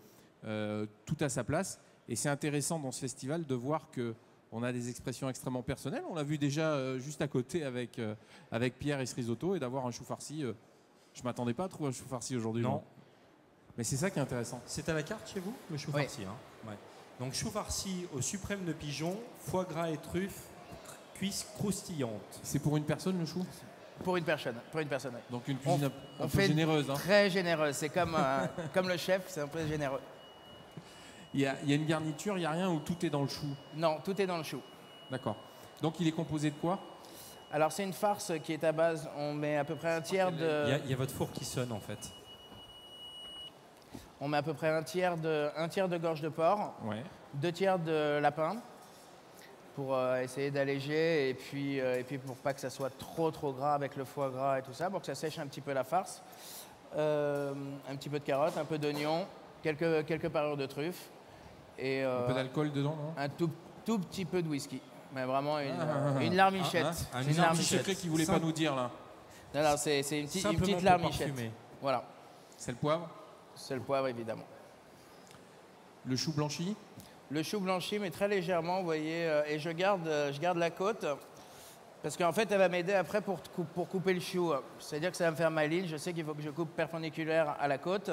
tout a sa place. Et c'est intéressant dans ce festival de voir qu'on a des expressions extrêmement personnelles. On l'a vu déjà juste à côté avec Pierre et ce risotto, et d'avoir un chou farci. Je ne m'attendais pas à trouver un chou farci aujourd'hui. Non. Mais c'est ça qui est intéressant. C'est à la carte chez vous, le chou farci, hein. Ouais. Donc chou farci au suprême de pigeon, foie gras et truffes, cuisses croustillantes. C'est pour une personne le chou ? Pour une personne. Donc une cuisine un peu généreuse. Hein. Très généreuse. C'est comme le chef, c'est un peu généreux. Il y a une garniture, il n'y a rien où tout est dans le chou? Non, tout est dans le chou. D'accord. Donc il est composé de quoi? Alors c'est une farce qui est à base, on met à peu près un tiers de... Il y a votre four qui sonne en fait. On met à peu près un tiers de gorge de porc, 2 tiers de lapin, pour essayer d'alléger et puis pour pas que ça soit trop gras avec le foie gras et tout ça, pour que ça sèche un petit peu la farce. Un petit peu de carottes, un peu d'oignon, quelques parures de truffes. Et, un peu d'alcool dedans, non? Un tout petit peu de whisky. Mais vraiment une larmichette. Un larmichette secret qu'il ne voulait pas nous dire là. Non, c'est une petite larmichette. Voilà. C'est le poivre? C'est le poivre, évidemment. Le chou blanchi? Le chou blanchi, mais très légèrement, vous voyez. Et je garde la côte, parce qu'en fait, elle va m'aider après pour couper le chou. C'est-à-dire que ça va me faire ma ligne. Je sais qu'il faut que je coupe perpendiculaire à la côte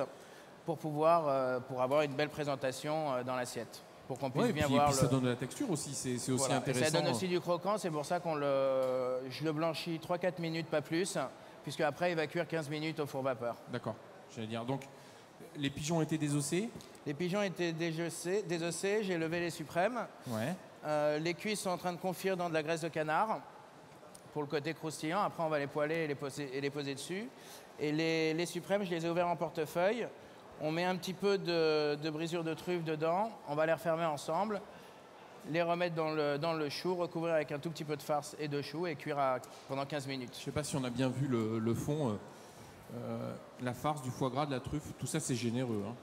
pour avoir une belle présentation dans l'assiette. Pour qu'on puisse bien voir. Et puis ça donne de la texture aussi, c'est aussi intéressant. Et ça donne aussi du croquant, c'est pour ça je le blanchis 3-4 minutes, pas plus, puisque après il va cuire 15 minutes au four vapeur. D'accord, j'allais dire. Donc, les pigeons ont été désossés? Les pigeons étaient désossés, j'ai levé les suprêmes. Ouais. Les cuisses sont en train de confire dans de la graisse de canard, pour le côté croustillant. Après, on va les poêler et les poser dessus. Et les suprêmes, je les ai ouverts en portefeuille. On met un petit peu de brisure de truffe dedans, on va les refermer ensemble, les remettre dans le chou, recouvrir avec un tout petit peu de farce et de chou et cuire pendant 15 minutes. Je ne sais pas si on a bien vu le fond, la farce, du foie gras, de la truffe, tout ça c'est généreux. Hein.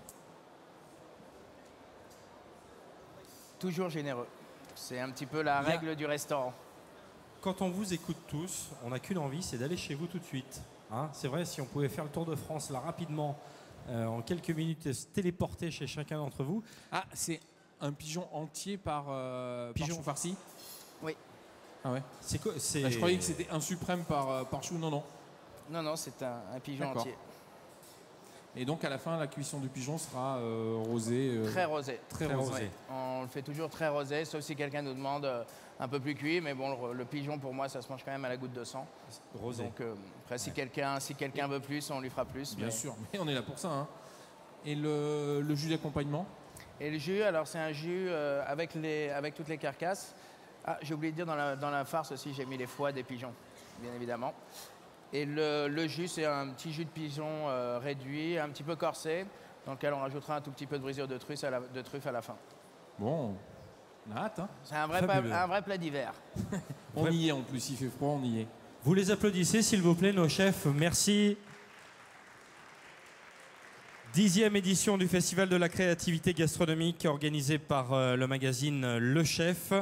Toujours généreux. C'est un petit peu la règle du restaurant. Quand on vous écoute tous, on n'a qu'une envie, c'est d'aller chez vous tout de suite. Hein, c'est vrai, si on pouvait faire le tour de France là rapidement, en quelques minutes, se téléporter chez chacun d'entre vous. Ah, c'est un pigeon entier par chou farci? Oui. Ah ouais. C'est quoi, je croyais que c'était un suprême par chou, non. Non, c'est un pigeon entier. Et donc à la fin, la cuisson du pigeon sera rosée. Très rosée. Très rosée. Ouais. On le fait toujours très rosé, sauf si quelqu'un nous demande un peu plus cuit. Mais bon, le pigeon, pour moi, ça se mange quand même à la goutte de sang. Rosé. Donc après, si quelqu'un veut plus, on lui fera plus. Bien sûr, mais on est là pour ça. Hein. Et le jus d'accompagnement? Et le jus, alors c'est un jus avec toutes les carcasses. Ah, j'ai oublié de dire, dans la farce aussi, j'ai mis les foies des pigeons, bien évidemment. Et le jus, c'est un petit jus de pigeon réduit, un petit peu corsé, dans lequel on rajoutera un tout petit peu de brisure de truffe à la fin. Bon, on a hâte. Hein. C'est un vrai plat d'hiver. On y est en plus, il fait froid, on y est. Vous les applaudissez, s'il vous plaît, nos chefs. Merci. 10e édition du Festival de la créativité gastronomique organisé par le magazine Le Chef.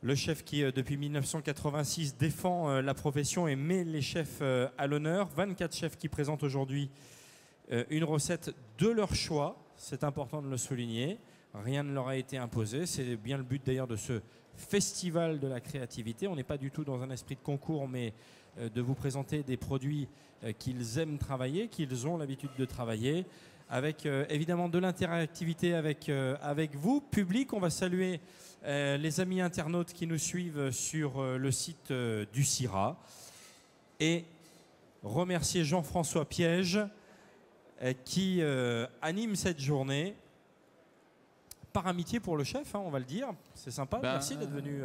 Le chef qui, depuis 1986, défend la profession et met les chefs à l'honneur. 24 chefs qui présentent aujourd'hui une recette de leur choix. C'est important de le souligner. Rien ne leur a été imposé. C'est bien le but d'ailleurs de ce Festival de la créativité. On n'est pas du tout dans un esprit de concours, mais de vous présenter des produits qu'ils aiment travailler, qu'ils ont l'habitude de travailler, avec évidemment de l'interactivité avec vous, public. On va saluer les amis internautes qui nous suivent sur le site du CIRA et remercier Jean-François Piège qui anime cette journée par amitié pour le chef, hein, on va le dire. C'est sympa, merci d'être venu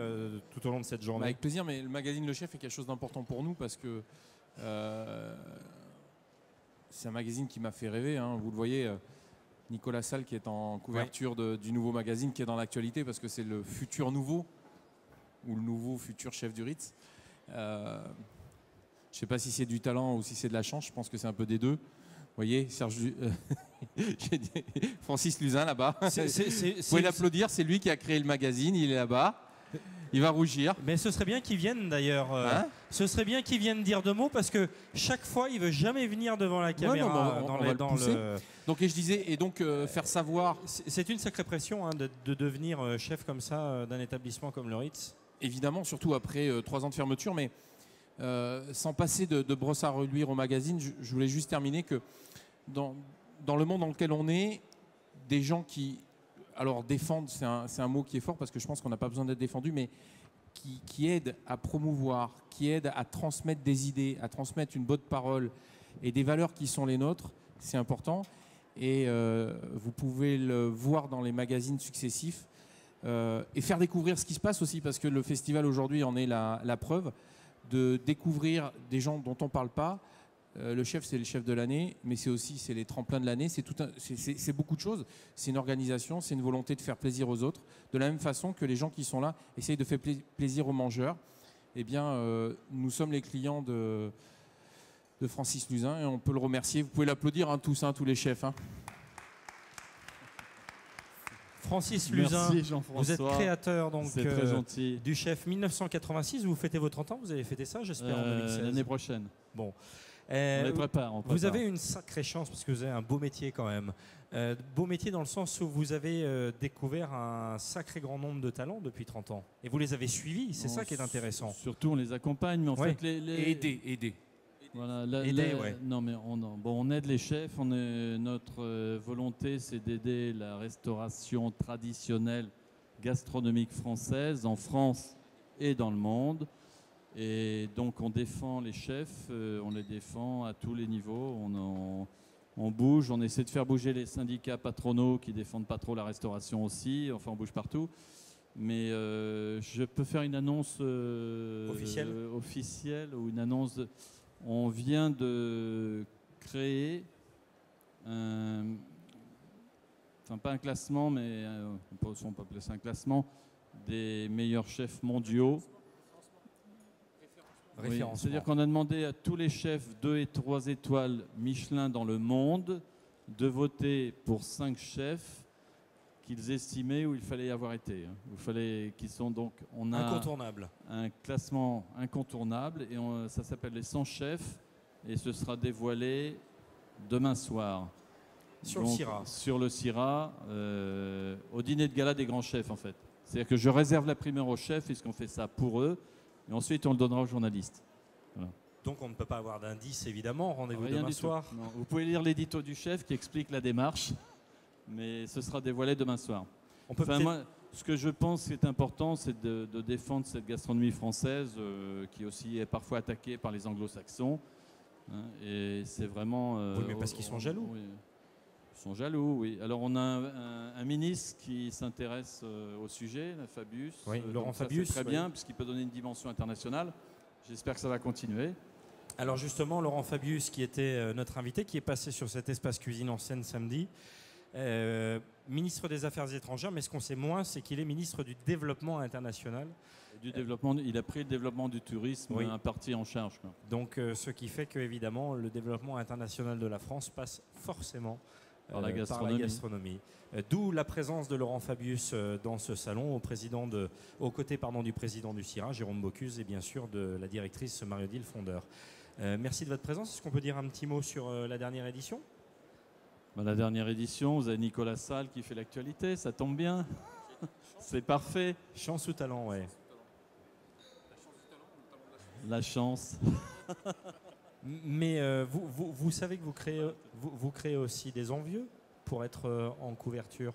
tout au long de cette journée. Avec plaisir, mais le magazine Le Chef est quelque chose d'important pour nous parce que c'est un magazine qui m'a fait rêver, hein. Vous le voyez, Nicolas Salle qui est en couverture du nouveau magazine qui est dans l'actualité parce que c'est le futur nouveau ou le nouveau futur chef du Ritz. Je ne sais pas si c'est du talent ou si c'est de la chance, je pense que c'est un peu des deux. Vous voyez, Francis Luzin là-bas. Vous pouvez l'applaudir, c'est lui qui a créé le magazine, il est là-bas. Il va rougir. Mais ce serait bien qu'il vienne d'ailleurs. Ce serait bien qu'il vienne dire 2 mots parce que chaque fois, il veut jamais venir devant la caméra. Donc, et je disais, et donc faire savoir. C'est une sacrée pression, hein, de devenir chef comme ça d'un établissement comme le Ritz. Évidemment, surtout après 3 ans de fermeture, mais sans passer de brosse à reluire au magazine, je voulais juste terminer que dans le monde dans lequel on est, des gens qui, alors défendent, c'est un mot qui est fort parce que je pense qu'on n'a pas besoin d'être défendu, mais qui aident à promouvoir, qui aident à transmettre des idées, à transmettre une bonne parole et des valeurs qui sont les nôtres, c'est important. Et vous pouvez le voir dans les magazines successifs et faire découvrir ce qui se passe aussi, parce que le festival aujourd'hui en est la preuve, de découvrir des gens dont on ne parle pas. Le chef, c'est le chef de l'année, mais c'est les tremplins de l'année, c'est beaucoup de choses. C'est une organisation, c'est une volonté de faire plaisir aux autres. De la même façon que les gens qui sont là essayent de faire plaisir aux mangeurs. Eh bien, nous sommes les clients de Francis Luzin et on peut le remercier. Vous pouvez l'applaudir, hein, tous les chefs. Hein. Francis Luzin, Merci Jean-François. vous êtes créateur donc, très gentil. du chef 1986. Vous fêtez vos 30 ans, vous avez fêté ça, j'espère, en 2016. L'année prochaine. Bon. On les prépare. Vous avez une sacrée chance parce que vous avez un beau métier quand même. Beau métier dans le sens où vous avez découvert un sacré grand nombre de talents depuis 30 ans. Et vous les avez suivis, c'est ça qui est intéressant. Surtout, on les accompagne, mais en fait... Aider. Voilà, non, mais on aide les chefs. Notre volonté, c'est d'aider la restauration traditionnelle gastronomique française en France et dans le monde. Et donc, on défend les chefs, on les défend à tous les niveaux. On bouge, on essaie de faire bouger les syndicats patronaux qui défendent pas trop la restauration aussi. Enfin, on bouge partout. Mais je peux faire une annonce officielle ou une annonce... On vient de créer pas un classement, mais on peut appeler ça un classement des meilleurs chefs mondiaux. Oui, c'est-à-dire qu'on a demandé à tous les chefs 2 et 3 étoiles Michelin dans le monde de voter pour 5 chefs qu'ils estimaient où il fallait y avoir été. Qui sont donc, on a incontournables. Un classement incontournable et ça s'appelle les 100 chefs et ce sera dévoilé demain soir. Sur le CIRA. Sur le CIRA, au dîner de gala des grands chefs en fait. C'est-à-dire que je réserve la primeur aux chefs puisqu'on fait ça pour eux et ensuite on le donnera aux journalistes. Voilà. Donc on ne peut pas avoir d'indice évidemment, rendez-vous demain soir. Non, vous pouvez lire l'édito du chef qui explique la démarche. Mais ce sera dévoilé demain soir. Moi, ce que je pense qui est important, c'est de défendre cette gastronomie française qui aussi est parfois attaquée par les anglo-saxons. Hein, et c'est vraiment... oui, mais parce qu'ils sont jaloux. Oui. Ils sont jaloux, oui. Alors on a un ministre qui s'intéresse au sujet, Fabius. Oui, Laurent Fabius. C'est très bien, puisqu'il peut donner une dimension internationale. J'espère que ça va continuer. Alors justement, Laurent Fabius, qui était notre invité, qui est passé sur cet espace cuisine en Seine samedi, ministre des Affaires étrangères, mais ce qu'on sait moins, c'est qu'il est ministre du développement international. Il a pris le développement du tourisme, un parti en charge. Quoi. Donc ce qui fait que évidemment le développement international de la France passe forcément par la gastronomie. D'où la présence de Laurent Fabius dans ce salon, aux côtés du président du CIRA, Jérôme Bocuse, et bien sûr de la directrice Marie-Odile Fondeur. Merci de votre présence. Est-ce qu'on peut dire un petit mot sur la dernière édition ? La dernière édition, vous avez Nicolas Salle qui fait l'actualité, ça tombe bien. C'est parfait. Chance ou talent, ouais. La chance. Mais vous savez que vous créez aussi des envieux pour être en couverture.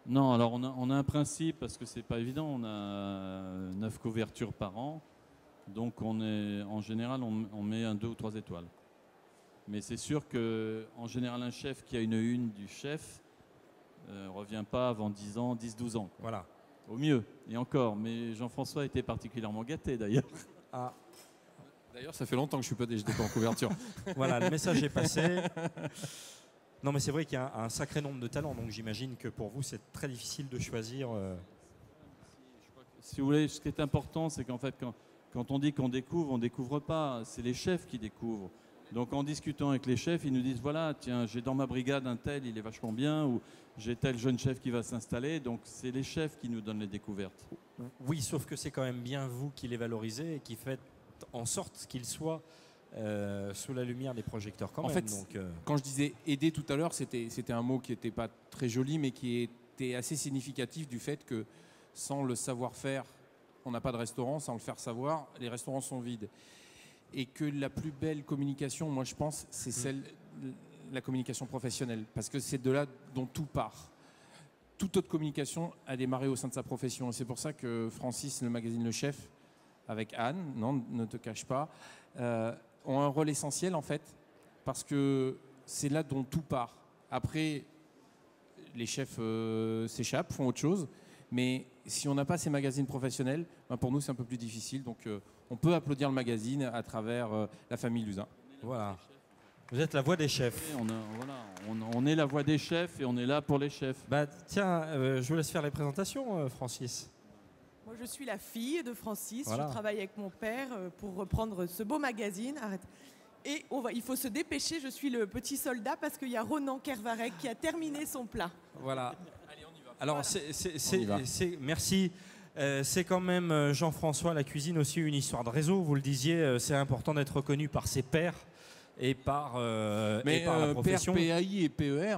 Non, alors on a un principe parce que c'est pas évident. On a 9 couvertures par an, donc en général on met 2 ou 3 étoiles. Mais c'est sûr qu'en général, un chef qui a une du chef ne revient pas avant 10 ans, 10-12 ans. Quoi. Voilà. Au mieux, et encore. Mais Jean-François était particulièrement gâté d'ailleurs. Ah. D'ailleurs, ça fait longtemps que je n'étais pas en couverture. Voilà, le message est passé. Non, mais c'est vrai qu'il y a un sacré nombre de talents, donc j'imagine que pour vous, c'est très difficile de choisir. Si vous voulez, ce qui est important, c'est qu'en fait, quand on dit qu'on découvre, on ne découvre pas. C'est les chefs qui découvrent. Donc en discutant avec les chefs, ils nous disent voilà, tiens, j'ai dans ma brigade un tel, il est vachement bien, ou j'ai tel jeune chef qui va s'installer. Donc c'est les chefs qui nous donnent les découvertes. Oui, sauf que c'est quand même bien vous qui les valorisez et qui faites en sorte qu'ils soient sous la lumière des projecteurs quand même. En fait, quand je disais aider tout à l'heure, c'était un mot qui n'était pas très joli, mais qui était assez significatif du fait que sans le savoir-faire, on n'a pas de restaurant. Sans le faire savoir, les restaurants sont vides. Et que la plus belle communication, moi je pense, c'est la communication professionnelle. Parce que c'est de là dont tout part. Toute autre communication a démarré au sein de sa profession. Et c'est pour ça que Francis, le magazine Le Chef, avec Anne, non, ne te cache pas, ont un rôle essentiel en fait. Parce que c'est là dont tout part. Après, les chefs s'échappent, font autre chose. Mais si on n'a pas ces magazines professionnels, pour nous c'est un peu plus difficile. Donc on peut applaudir le magazine à travers la famille Luzin. Voilà. Vous êtes la voix des chefs. On est la voix des chefs et on est là pour les chefs. Tiens, je vous laisse faire les présentations, Francis. Moi, je suis la fille de Francis. Voilà. Je travaille avec mon père pour reprendre ce beau magazine. Arrête. Et il faut se dépêcher. Je suis le petit soldat parce qu'il y a Ronan Kervarek qui a terminé son plat. Voilà. Alors, merci. C'est quand même, Jean-François, la cuisine aussi une histoire de réseau. Vous le disiez, c'est important d'être reconnu par ses pairs et par, la profession. PAI et PER.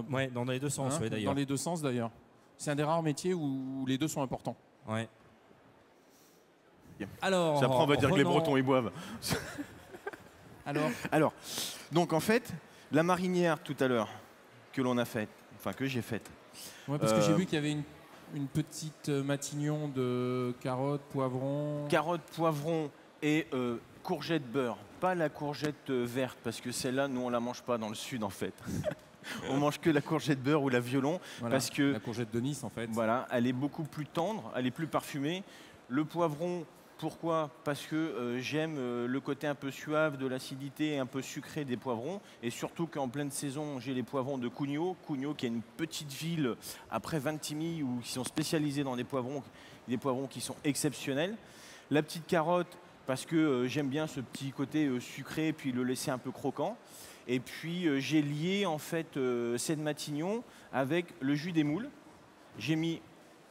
Ouais, dans les deux sens, d'ailleurs. Dans les deux sens, d'ailleurs. C'est un des rares métiers où les deux sont importants. Ouais. Alors, après, on va dire que les Bretons, ils boivent. Alors, donc en fait, la marinière tout à l'heure que l'on a faite, enfin que j'ai faite. Ouais, parce que j'ai vu qu'il y avait une petite matignon de carottes, poivrons. Carottes, poivrons et courgettes beurre. Pas la courgette verte, parce que celle-là, nous, on la mange pas dans le sud, en fait. On mange que la courgette beurre ou la violon. Voilà, parce que la courgette de Nice, en fait. Voilà, elle est beaucoup plus tendre, elle est plus parfumée. Le poivron, pourquoi? Parce que j'aime le côté un peu suave de l'acidité et un peu sucré des poivrons. Et surtout qu'en pleine saison, j'ai les poivrons de Cugnaux. Cugnaux, qui est une petite ville après Vintimille, où qui sont spécialisés dans des poivrons qui sont exceptionnels. La petite carotte, parce que j'aime bien ce petit côté sucré, puis le laisser un peu croquant. Et puis j'ai lié en fait cette matignon avec le jus des moules. J'ai mis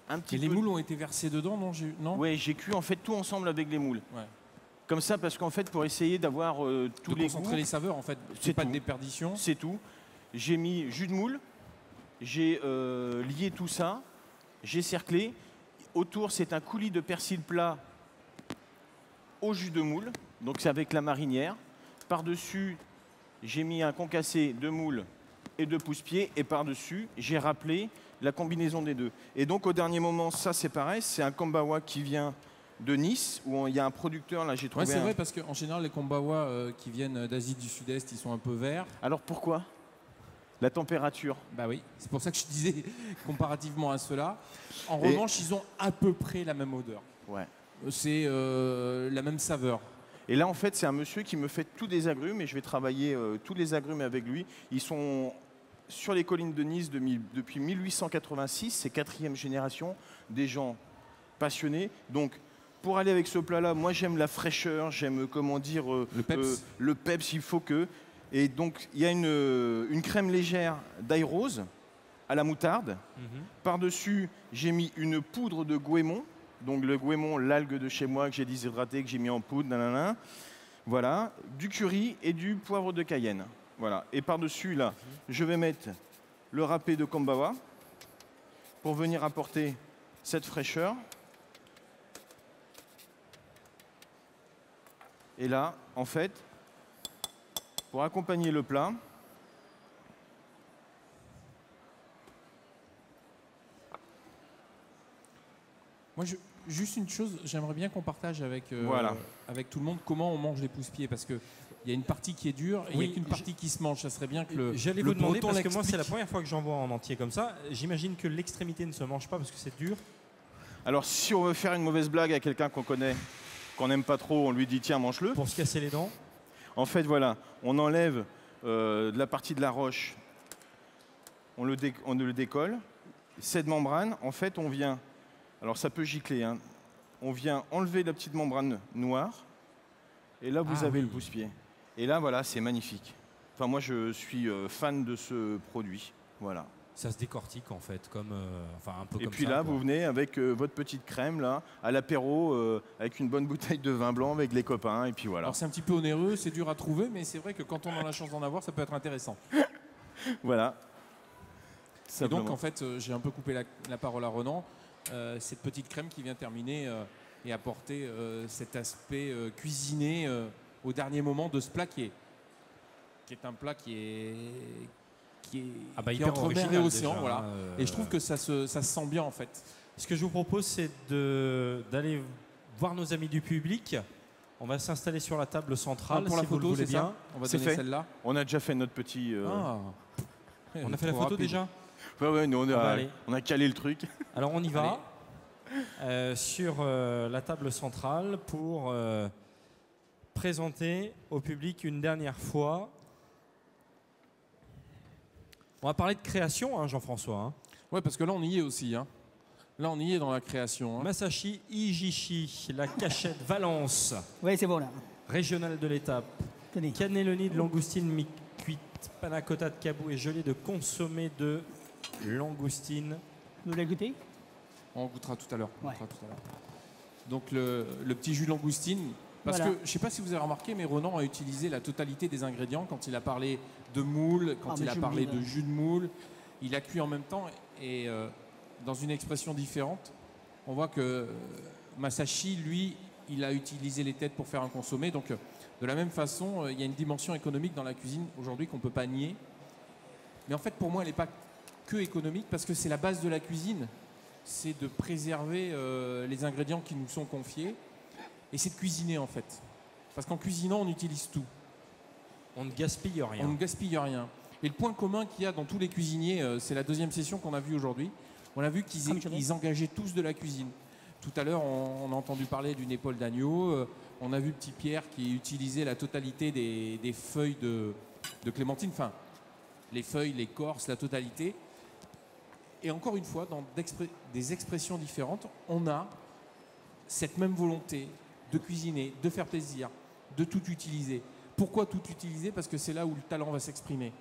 un petit peu. Et les moules ont été versés dedans, non? Oui, j'ai cuit en fait tout ensemble avec les moules. Ouais. Comme ça, parce qu'en fait, pour essayer d'avoir tous les goûts. Concentrer les saveurs, en fait. C'est pas de déperdition. C'est tout. J'ai mis jus de moule. J'ai lié tout ça. J'ai cerclé. Autour, c'est un coulis de persil plat au jus de moule. Donc c'est avec la marinière. Par-dessus, j'ai mis un concassé de moule et de pousse-pied. Et par-dessus, j'ai râpé la combinaison des deux. Et donc au dernier moment, ça c'est pareil, c'est un kombawa qui vient de Nice, où il y a un producteur, là j'ai trouvé... Ouais, c'est vrai, parce qu'en général, les kombawa qui viennent d'Asie du Sud-Est, ils sont un peu verts. Alors pourquoi? La température. Bah oui, c'est pour ça que je disais, comparativement à ceux-là. En revanche, ils ont à peu près la même odeur. Ouais. C'est la même saveur. Et là, en fait, c'est un monsieur qui me fait tous des agrumes, et je vais travailler tous les agrumes avec lui. Ils sont sur les collines de Nice depuis 1886, c'est 4e génération, des gens passionnés. Donc, pour aller avec ce plat-là, moi j'aime la fraîcheur, j'aime, comment dire, le peps, il faut que... Et donc, il y a une crème légère d'ail rose à la moutarde. Par-dessus, j'ai mis une poudre de goémon. Donc, le goémon, l'algue de chez moi que j'ai déshydraté, que j'ai mis en poudre. Nanana. Voilà, du curry et du poivre de Cayenne. Voilà. Et par-dessus, là, je vais mettre le râpé de kombawa pour venir apporter cette fraîcheur. Et là, en fait, pour accompagner le plat, moi, juste une chose, j'aimerais bien qu'on partage avec tout le monde comment on mange les pousse-pieds, parce qu'il y a une partie qui est dure et il n'y a qu'une partie qui se mange. Ça serait bien que le J'allais vous demander, parce que moi, c'est la première fois que j'en vois en entier comme ça. J'imagine que l'extrémité ne se mange pas parce que c'est dur. Alors, si on veut faire une mauvaise blague à quelqu'un qu'on connaît, qu'on n'aime pas trop, on lui dit tiens, mange-le. Pour se casser les dents. En fait, voilà, on enlève de la partie de la roche, on le décolle. Cette membrane, en fait, on vient, alors ça peut gicler, hein, on vient enlever la petite membrane noire, et là, vous avez le pousse-pied. Et là, voilà, c'est magnifique. Enfin, moi, je suis fan de ce produit. Voilà. Ça se décortique en fait, comme, un peu comme ça. Et puis là, vous venez avec votre petite crème là, à l'apéro, avec une bonne bouteille de vin blanc avec les copains, et puis voilà. Alors c'est un petit peu onéreux, c'est dur à trouver, mais c'est vrai que quand on a la chance d'en avoir, ça peut être intéressant. Voilà. Et donc en fait, j'ai un peu coupé la parole à Ronan. Cette petite crème qui vient terminer et apporter cet aspect cuisiné au dernier moment de ce plat qui est un plat qui est entre mer et océan, déjà, voilà. Et je trouve que ça se sent bien en fait. Ce que je vous propose, c'est d'aller voir nos amis du public. On va s'installer sur la table centrale. Pour si la photo, vous le voulez bien. On va donner celle-là. On a déjà fait notre petit. On a fait la photo déjà. Ouais, nous on a calé le truc. Alors on y va sur la table centrale pour présenter au public une dernière fois. On va parler de création, hein, Jean-François. Hein. Ouais, parce que là, on y est aussi. Hein. Là, on y est dans la création. Hein. Masashi Ijishi, la cachette Valence. Oui, c'est bon là. Régionale de l'étape. Cannelloni de langoustine mi-cuite, panna cotta de cabou et gelée de consommé de langoustine Vous voulez goûter? On goûtera tout à l'heure. Ouais. Donc le petit jus de langoustine. Parce que je ne sais pas si vous avez remarqué, mais Ronan a utilisé la totalité des ingrédients quand il a parlé de moule, quand il a parlé de jus de moule. Il a cuit en même temps et dans une expression différente. On voit que Masashi, lui, il a utilisé les têtes pour faire un consommé. Donc de la même façon, il y a une dimension économique dans la cuisine aujourd'hui qu'on ne peut pas nier. Mais en fait, pour moi, elle n'est pas que économique parce que c'est la base de la cuisine. C'est de préserver les ingrédients qui nous sont confiés. Et c'est de cuisiner en fait. Parce qu'en cuisinant, on utilise tout. On ne gaspille rien. On ne gaspille rien. Et le point commun qu'il y a dans tous les cuisiniers, c'est la deuxième session qu'on a vue aujourd'hui. On a vu qu'ils engageaient tous de la cuisine. Tout à l'heure, on a entendu parler d'une épaule d'agneau. On a vu Petit Pierre qui utilisait la totalité des feuilles de clémentine. Enfin, les feuilles, l'écorce, la totalité. Et encore une fois, dans des expressions différentes, on a cette même volonté de cuisiner, de faire plaisir, de tout utiliser. Pourquoi tout utiliser? Parce que c'est là où le talent va s'exprimer.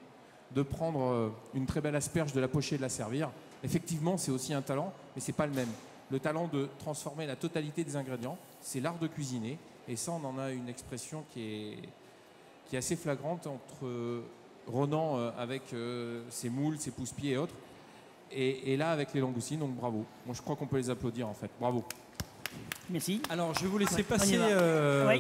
De prendre une très belle asperge, de la pocher et de la servir. Effectivement, c'est aussi un talent, mais ce n'est pas le même. Le talent de transformer la totalité des ingrédients, c'est l'art de cuisiner. Et ça, on en a une expression qui est assez flagrante entre Ronan avec ses moules, ses pousse-pieds et autres, et là avec les langoustines, donc bravo. Moi, je crois qu'on peut les applaudir en fait. Bravo. Merci. Alors, je vais vous laisser passer,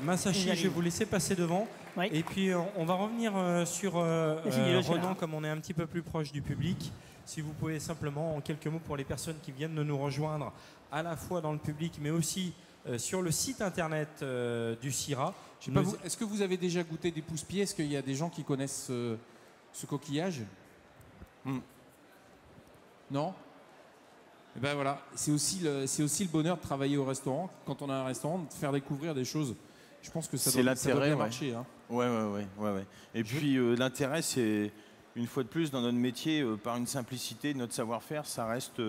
Masashi, je vais vous laisser passer devant. Oui. Et puis, on va revenir sur Ronan, comme on est un petit peu plus proche du public. Si vous pouvez simplement, en quelques mots, pour les personnes qui viennent de nous rejoindre, à la fois dans le public, mais aussi sur le site internet du CIRA. Est-ce que vous avez déjà goûté des pousse-pieds? Est-ce qu'il y a des gens qui connaissent ce coquillage? Non? Et ben voilà, c'est aussi le bonheur de travailler au restaurant. Quand on a un restaurant, de faire découvrir des choses. Je pense que ça doit bien marcher. Hein. Ouais. Et puis l'intérêt, c'est, une fois de plus, dans notre métier, par une simplicité, notre savoir-faire, ça reste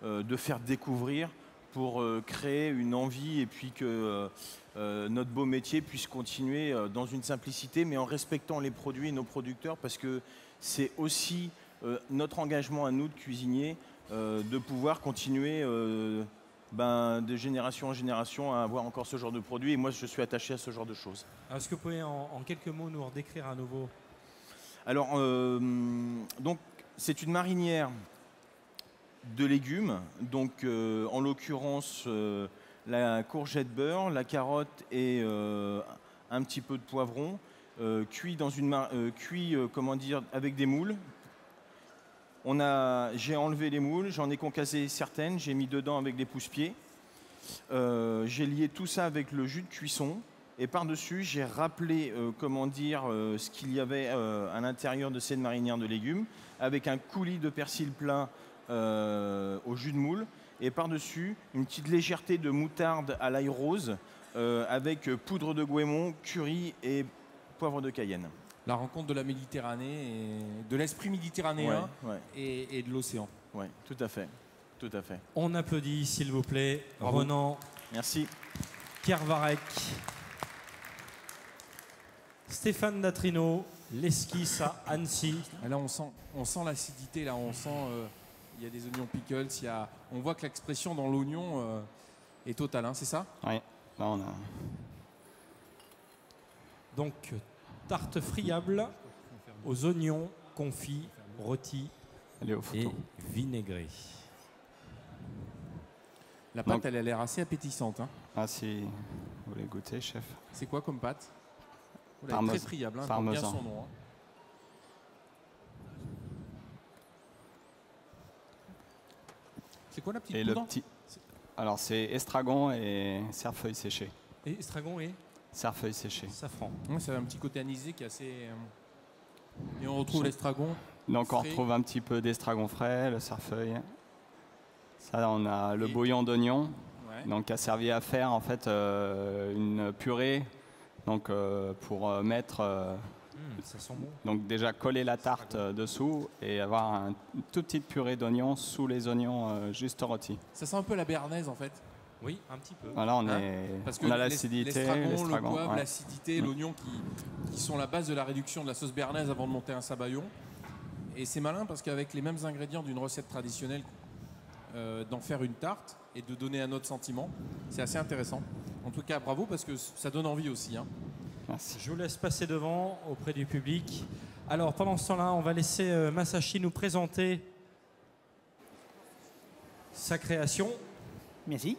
de faire découvrir pour créer une envie et puis que notre beau métier puisse continuer dans une simplicité, mais en respectant les produits et nos producteurs, parce que c'est aussi notre engagement à nous de cuisiniers, de pouvoir continuer de génération en génération à avoir encore ce genre de produit. Et moi, je suis attaché à ce genre de choses. Est-ce que vous pouvez en quelques mots nous redécrire à nouveau? Alors, donc, c'est une marinière de légumes. Donc, en l'occurrence, la courgette beurre, la carotte et un petit peu de poivron, cuit avec des moules. J'ai enlevé les moules, j'en ai concassé certaines, j'ai mis dedans avec des pousse-pieds. J'ai lié tout ça avec le jus de cuisson et par-dessus, j'ai rappelé ce qu'il y avait à l'intérieur de cette marinière de légumes avec un coulis de persil plein au jus de moule et par-dessus, une petite légèreté de moutarde à l'ail rose avec poudre de goémon, curry et poivre de Cayenne. La rencontre de la Méditerranée, de l'esprit méditerranéen et de l'océan. Oui, tout à fait. On applaudit, s'il vous plaît, bravo. Ronan. Merci. Kervarek, Stéphane Datrino, l'esquisse à Annecy. Et là, on sent l'acidité, là, on sent il y a des oignons pickles, on voit que l'expression dans l'oignon est totale, hein, c'est ça? Oui, là on a... Donc, tarte friable aux oignons confits, rôtis et vinaigrés. La pâte, elle a l'air assez appétissante. Hein. Ah, si vous voulez goûter, chef. C'est quoi comme pâte? Très friable, hein, bien son nom. Hein. C'est quoi la petite poudre? Alors, c'est estragon et cerfeuil séché. Et estragon et cerfeuil séché. Safran. Ouais, ça a un petit côté anisé qui est assez... Et on retrouve l'estragon. Donc on retrouve un petit peu d'estragon frais, le cerfeuil. Ça, on a le bouillon d'oignon, donc qui a servi à faire en fait une purée, donc pour mettre... ça sent bon. Donc déjà coller la tarte dessous et avoir une toute petite purée d'oignons sous les oignons juste rôtis. Ça sent un peu la béarnaise en fait. Oui, un petit peu. Voilà, on a l'acidité, le poivre, l'acidité, l'oignon qui sont la base de la réduction de la sauce béarnaise avant de monter un sabayon. Et c'est malin parce qu'avec les mêmes ingrédients d'une recette traditionnelle d'en faire une tarte et de donner un autre sentiment. C'est assez intéressant. En tout cas, bravo parce que ça donne envie aussi. Hein. Merci. Je vous laisse passer devant auprès du public. Alors, pendant ce temps-là, on va laisser Masashi nous présenter sa création. Merci.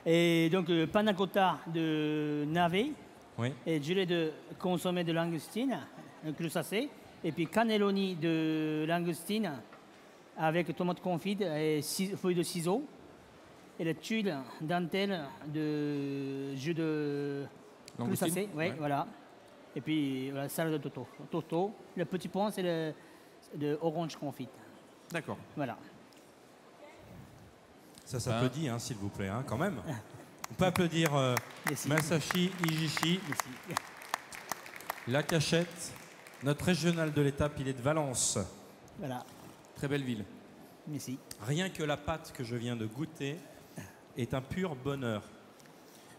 Et donc, panna cotta de navet, et gelée de consommé de langoustine, un crustacé, et puis cannelloni de langoustine avec tomate confite et feuilles de ciseaux, et la tuile dentelle de jus de crustacé, voilà. Et puis la salade de toto. Le petit pont, c'est de orange confite. D'accord. Voilà. Ça s'applaudit, s'il vous plaît, quand même. On peut applaudir Masashi Ijishi. Merci. La Cachette, notre régional de l'étape, il est de Valence. Voilà. Très belle ville. Merci. Rien que la pâte que je viens de goûter est un pur bonheur.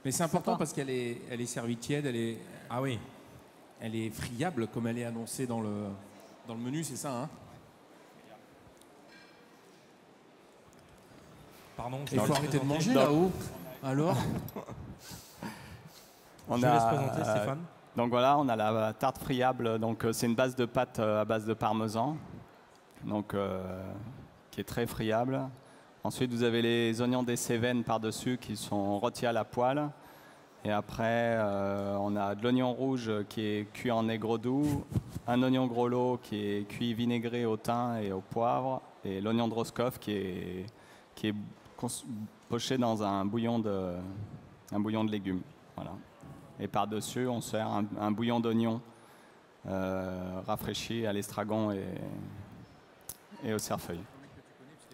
Mais c'est important parce qu'elle est servie tiède, Ah oui. Elle est friable comme elle est annoncée dans le menu, c'est ça, hein? Pardon, il faut arrêter de manger là-haut. Alors Je vous laisse présenter, Stéphane. Donc voilà, on a la tarte friable. Donc c'est une base de pâte à base de parmesan, donc qui est très friable. Ensuite, vous avez les oignons des Cévennes par-dessus qui sont rôtis à la poêle. Et après, on a de l'oignon rouge qui est cuit en aigre doux, un oignon gros lot qui est cuit vinaigré au thym et au poivre, et l'oignon de Roscoff qui est poché dans un bouillon de légumes. Voilà. Et par-dessus, on sert un bouillon d'oignon rafraîchi à l'estragon et au cerfeuil.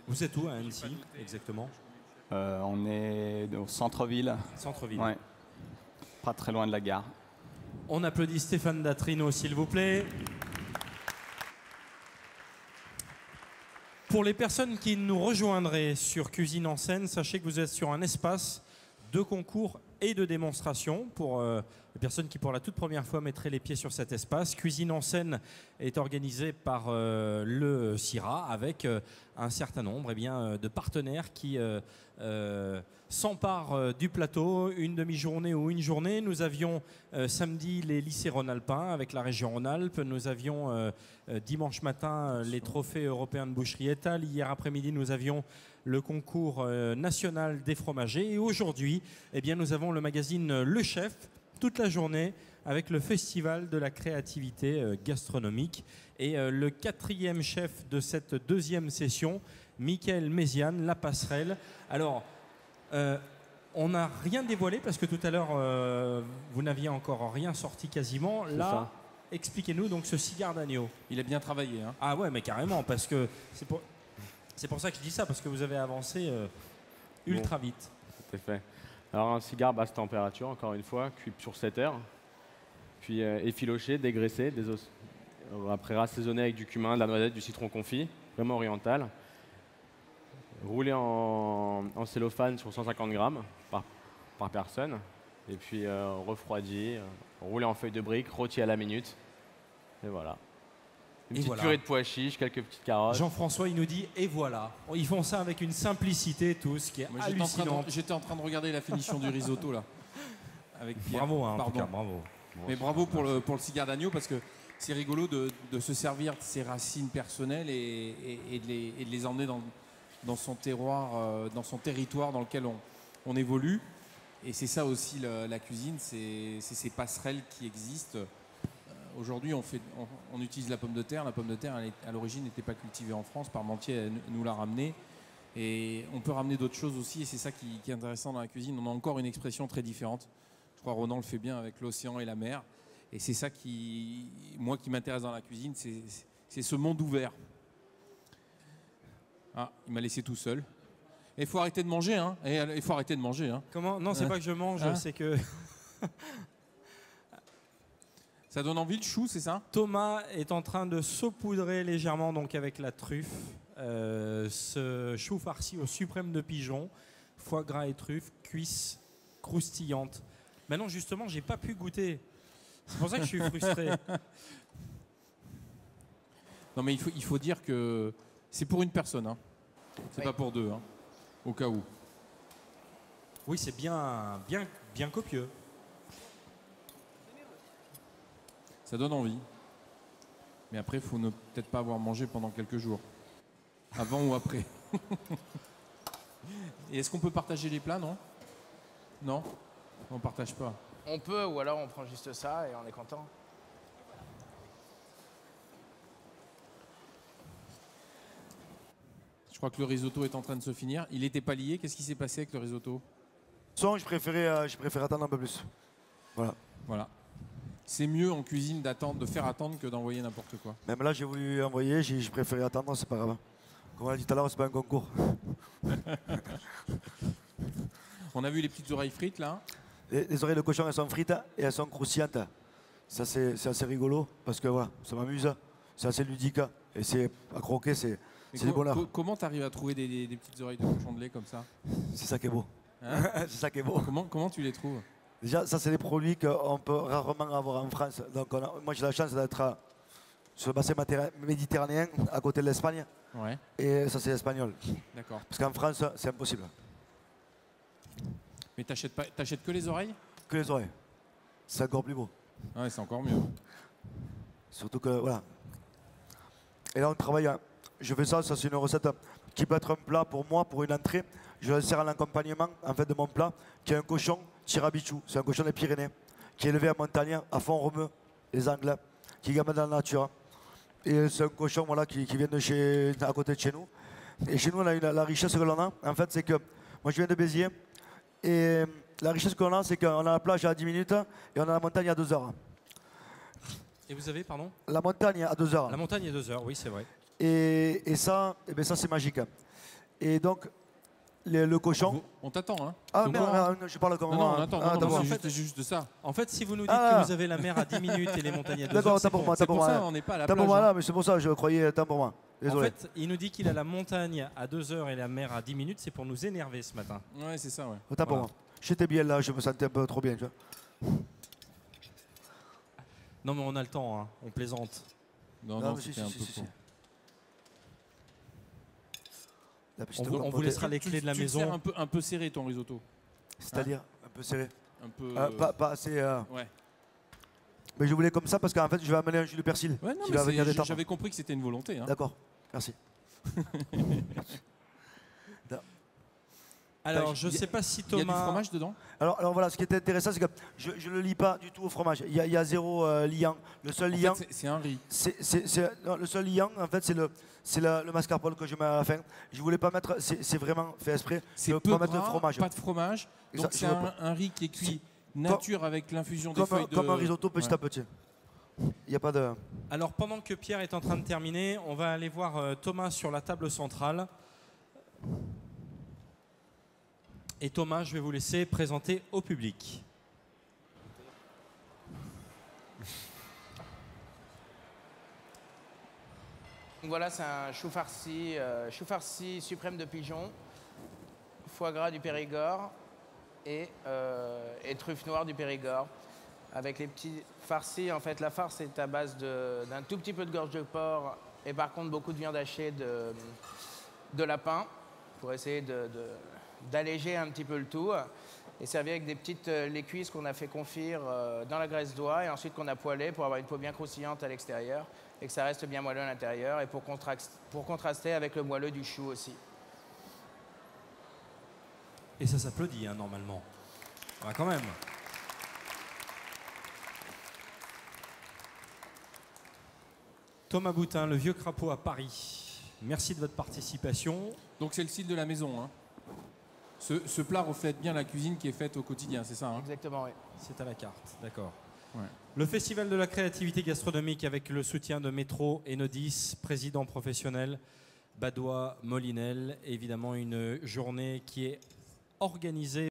Vous êtes où à Annecy, exactement? On est au centre-ville. Centre-ville. Ouais. Pas très loin de la gare. On applaudit Stéphane Datrino, s'il vous plaît. Pour les personnes qui nous rejoindraient sur Cuisine en Scène, sachez que vous êtes sur un espace de concours et de démonstration pour les personnes qui pour la toute première fois mettraient les pieds sur cet espace. Cuisine en Scène est organisée par le CIRA avec un certain nombre de partenaires qui s'emparent du plateau une demi-journée ou une journée. Nous avions samedi les lycées Rhône-Alpins avec la région Rhône-Alpes. Nous avions dimanche matin les trophées européens de boucherie étale. Hier après-midi, nous avions le concours national des fromagers. Et aujourd'hui, nous avons le magazine Le Chef toute la journée avec le festival de la créativité gastronomique. Et le 4e chef de cette 2e session, Michael Méziane, La Passerelle. Alors, on n'a rien dévoilé parce que tout à l'heure, vous n'aviez encore rien sorti quasiment. Là, expliquez-nous donc ce cigare d'agneau. Il a bien travaillé. Hein. Ah ouais, mais carrément, parce que c'est pour ça que je dis ça, parce que vous avez avancé ultra vite. Tout à fait. Alors un cigare basse température, encore une fois, cuit sur 7 heures, puis effiloché, dégraissé, après assaisonné avec du cumin, de la noisette, du citron confit, vraiment oriental. Roulé en cellophane sur 150 grammes par personne, et puis refroidi, roulé en feuille de brique, rôti à la minute, et voilà. Une petite purée de pois chiches, quelques petites carottes. Jean-François, il nous dit, et voilà. Ils font ça avec une simplicité, tous, qui est hallucinant. J'étais en train de regarder la finition du risotto, là. Avec Pierre. Bravo, en tout cas, bravo. Mais bravo pour le cigare d'agneau, parce que c'est rigolo de se servir de ses racines personnelles et de les emmener dans son terroir, dans son territoire dans lequel on évolue. Et c'est ça aussi la cuisine, c'est ces passerelles qui existent. Aujourd'hui, on utilise la pomme de terre. La pomme de terre, à l'origine, n'était pas cultivée en France. Parmentier nous l'a ramenée. Et on peut ramener d'autres choses aussi. Et c'est ça qui est intéressant dans la cuisine. On a encore une expression très différente. Je crois que Ronan le fait bien avec l'océan et la mer. Et c'est ça qui m'intéresse dans la cuisine, c'est ce monde ouvert. Ah, il m'a laissé tout seul. Et il faut arrêter de manger, hein. Il faut arrêter de manger, hein. Comment? Non, c'est pas que je mange, c'est que... Ça donne envie le chou, c'est ça? Thomas est en train de saupoudrer légèrement donc avec la truffe ce chou farci au suprême de pigeon, foie gras et truffe, cuisses croustillantes. Maintenant justement, j'ai pas pu goûter. C'est pour ça que je suis frustré. Non mais il faut dire que c'est pour une personne. Hein. C'est pas pour deux, hein, au cas où. Oui, c'est bien copieux. Ça donne envie. Mais après, il faut ne peut-être pas avoir mangé pendant quelques jours. Avant ou après. Et est-ce qu'on peut partager les plats, non? Non, on ne partage pas. On peut, ou alors on prend juste ça et on est content. Je crois que le risotto est en train de se finir. Il n'était pas lié. Qu'est-ce qui s'est passé avec le risotto? Je préférais attendre un peu plus. Voilà. Voilà. C'est mieux en cuisine de faire attendre que d'envoyer n'importe quoi. Même là, j'ai voulu envoyer, j'ai préféré attendre, c'est pas grave. Comme on l'a dit tout à l'heure, c'est pas un concours. On a vu les petites oreilles frites là. Les oreilles de cochon, elles sont frites et elles sont croustillantes. Ça, c'est assez rigolo parce que voilà, ça m'amuse. C'est assez ludique et c'est à croquer, c'est du bonheur. Comment tu arrives à trouver des petites oreilles de cochon de lait comme ça? C'est ça qui est beau. Hein? C'est ça qui est beau. Comment tu les trouves? Déjà, ça, c'est des produits qu'on peut rarement avoir en France. Donc, moi, j'ai la chance d'être sur le bassin méditerranéen, à côté de l'Espagne. Ouais. Et ça, c'est espagnol. D'accord. Parce qu'en France, c'est impossible. Mais t'achètes que les oreilles? Que les oreilles. C'est encore plus beau. Ouais, c'est encore mieux. Surtout que, voilà. Et là, on travaille. Je fais ça c'est une recette qui peut être un plat pour moi, pour une entrée. Je le sers en accompagnement en fait, de mon plat, qui est un cochon tirabichou. C'est un cochon des Pyrénées, qui est élevé en montagne, à fond romeu, les Anglais, qui gagne dans la nature. Et c'est un cochon voilà, qui vient à côté de chez nous. Et chez nous, on a la richesse que l'on a, en fait, c'est que moi, je viens de Béziers. Et la richesse que l'on a, c'est qu'on a la plage à 10 minutes et on a la montagne à 2 heures. Et vous avez, pardon? La montagne à 2 heures. La montagne à 2 heures, oui, c'est vrai. Et ça, ça c'est magique. Et donc, le cochon... On t'attend, hein? Ah, merde, je parle comme... Non, on attend. c'est juste de ça. En fait, si vous nous dites que vous avez la mer à 10 minutes et les montagnes à 2 heures, d'accord, t'as pour moi, t'as pour moi. On n'est pas à la T'as plage. pour moi hein. là, mais c'est pour ça, je croyais, t'as pour moi. Désolé. En fait, il nous dit qu'il a la montagne à 2 heures et la mer à 10 minutes. C'est pour nous énerver ce matin. Ouais, c'est ça, ouais. T'as pour moi. J'étais bien là, je me sentais un peu trop bien, tu vois. Non, mais on a le temps, hein. On plaisante. Non, c'était un peu court. On vous laissera les clés de la maison. Tu le sers un peu serré ton risotto. C'est-à-dire un peu serré. Un peu. Pas assez. Ouais. Mais je voulais comme ça parce qu'en fait, je vais amener un jus de persil. Ouais, non, qui va venir détendre. j'avais compris que c'était une volonté. Hein. D'accord, merci. Alors, je ne sais pas si Thomas... Il y a du fromage dedans? Alors voilà, ce qui est intéressant, c'est que je ne le lie pas du tout au fromage. Il y a zéro liant. Le seul liant... En fait, c'est un riz. Non, le seul liant, en fait, c'est le mascarpone que je mets à la fin. Je ne voulais pas mettre... C'est vraiment fait exprès. C'est peu gras, fromage. Pas de fromage. Donc c'est un riz qui est cuit nature avec l'infusion des feuilles de... Comme un risotto petit à petit. Il n'y a pas de... Alors, pendant que Pierre est en train de terminer, on va aller voir Thomas sur la table centrale. Et Thomas, je vais vous laisser présenter au public. Donc voilà, c'est un chou farci suprême de pigeon, foie gras du Périgord et truffe noire du Périgord. Avec les petits farcis, en fait, la farce est à base d'un tout petit peu de gorge de porc et par contre beaucoup de viande hachée de lapin pour essayer d'alléger un petit peu le tout. Et servi avec des petites les cuisses qu'on a fait confire dans la graisse d'oie et ensuite qu'on a poêlé pour avoir une peau bien croustillante à l'extérieur et que ça reste bien moelleux à l'intérieur et pour contraster avec le moelleux du chou aussi. Et ça s'applaudit, hein, normalement. Ah, quand même. Thomas Boutin, le Vieux Crapaud à Paris. Merci de votre participation. Donc c'est le style de la maison. Hein. Ce plat reflète bien la cuisine qui est faite au quotidien, c'est ça hein? Exactement, oui. C'est à la carte, d'accord. Ouais. Le Festival de la créativité gastronomique avec le soutien de Métro Enodis, président professionnel Badois Molinel. Évidemment, une journée qui est organisée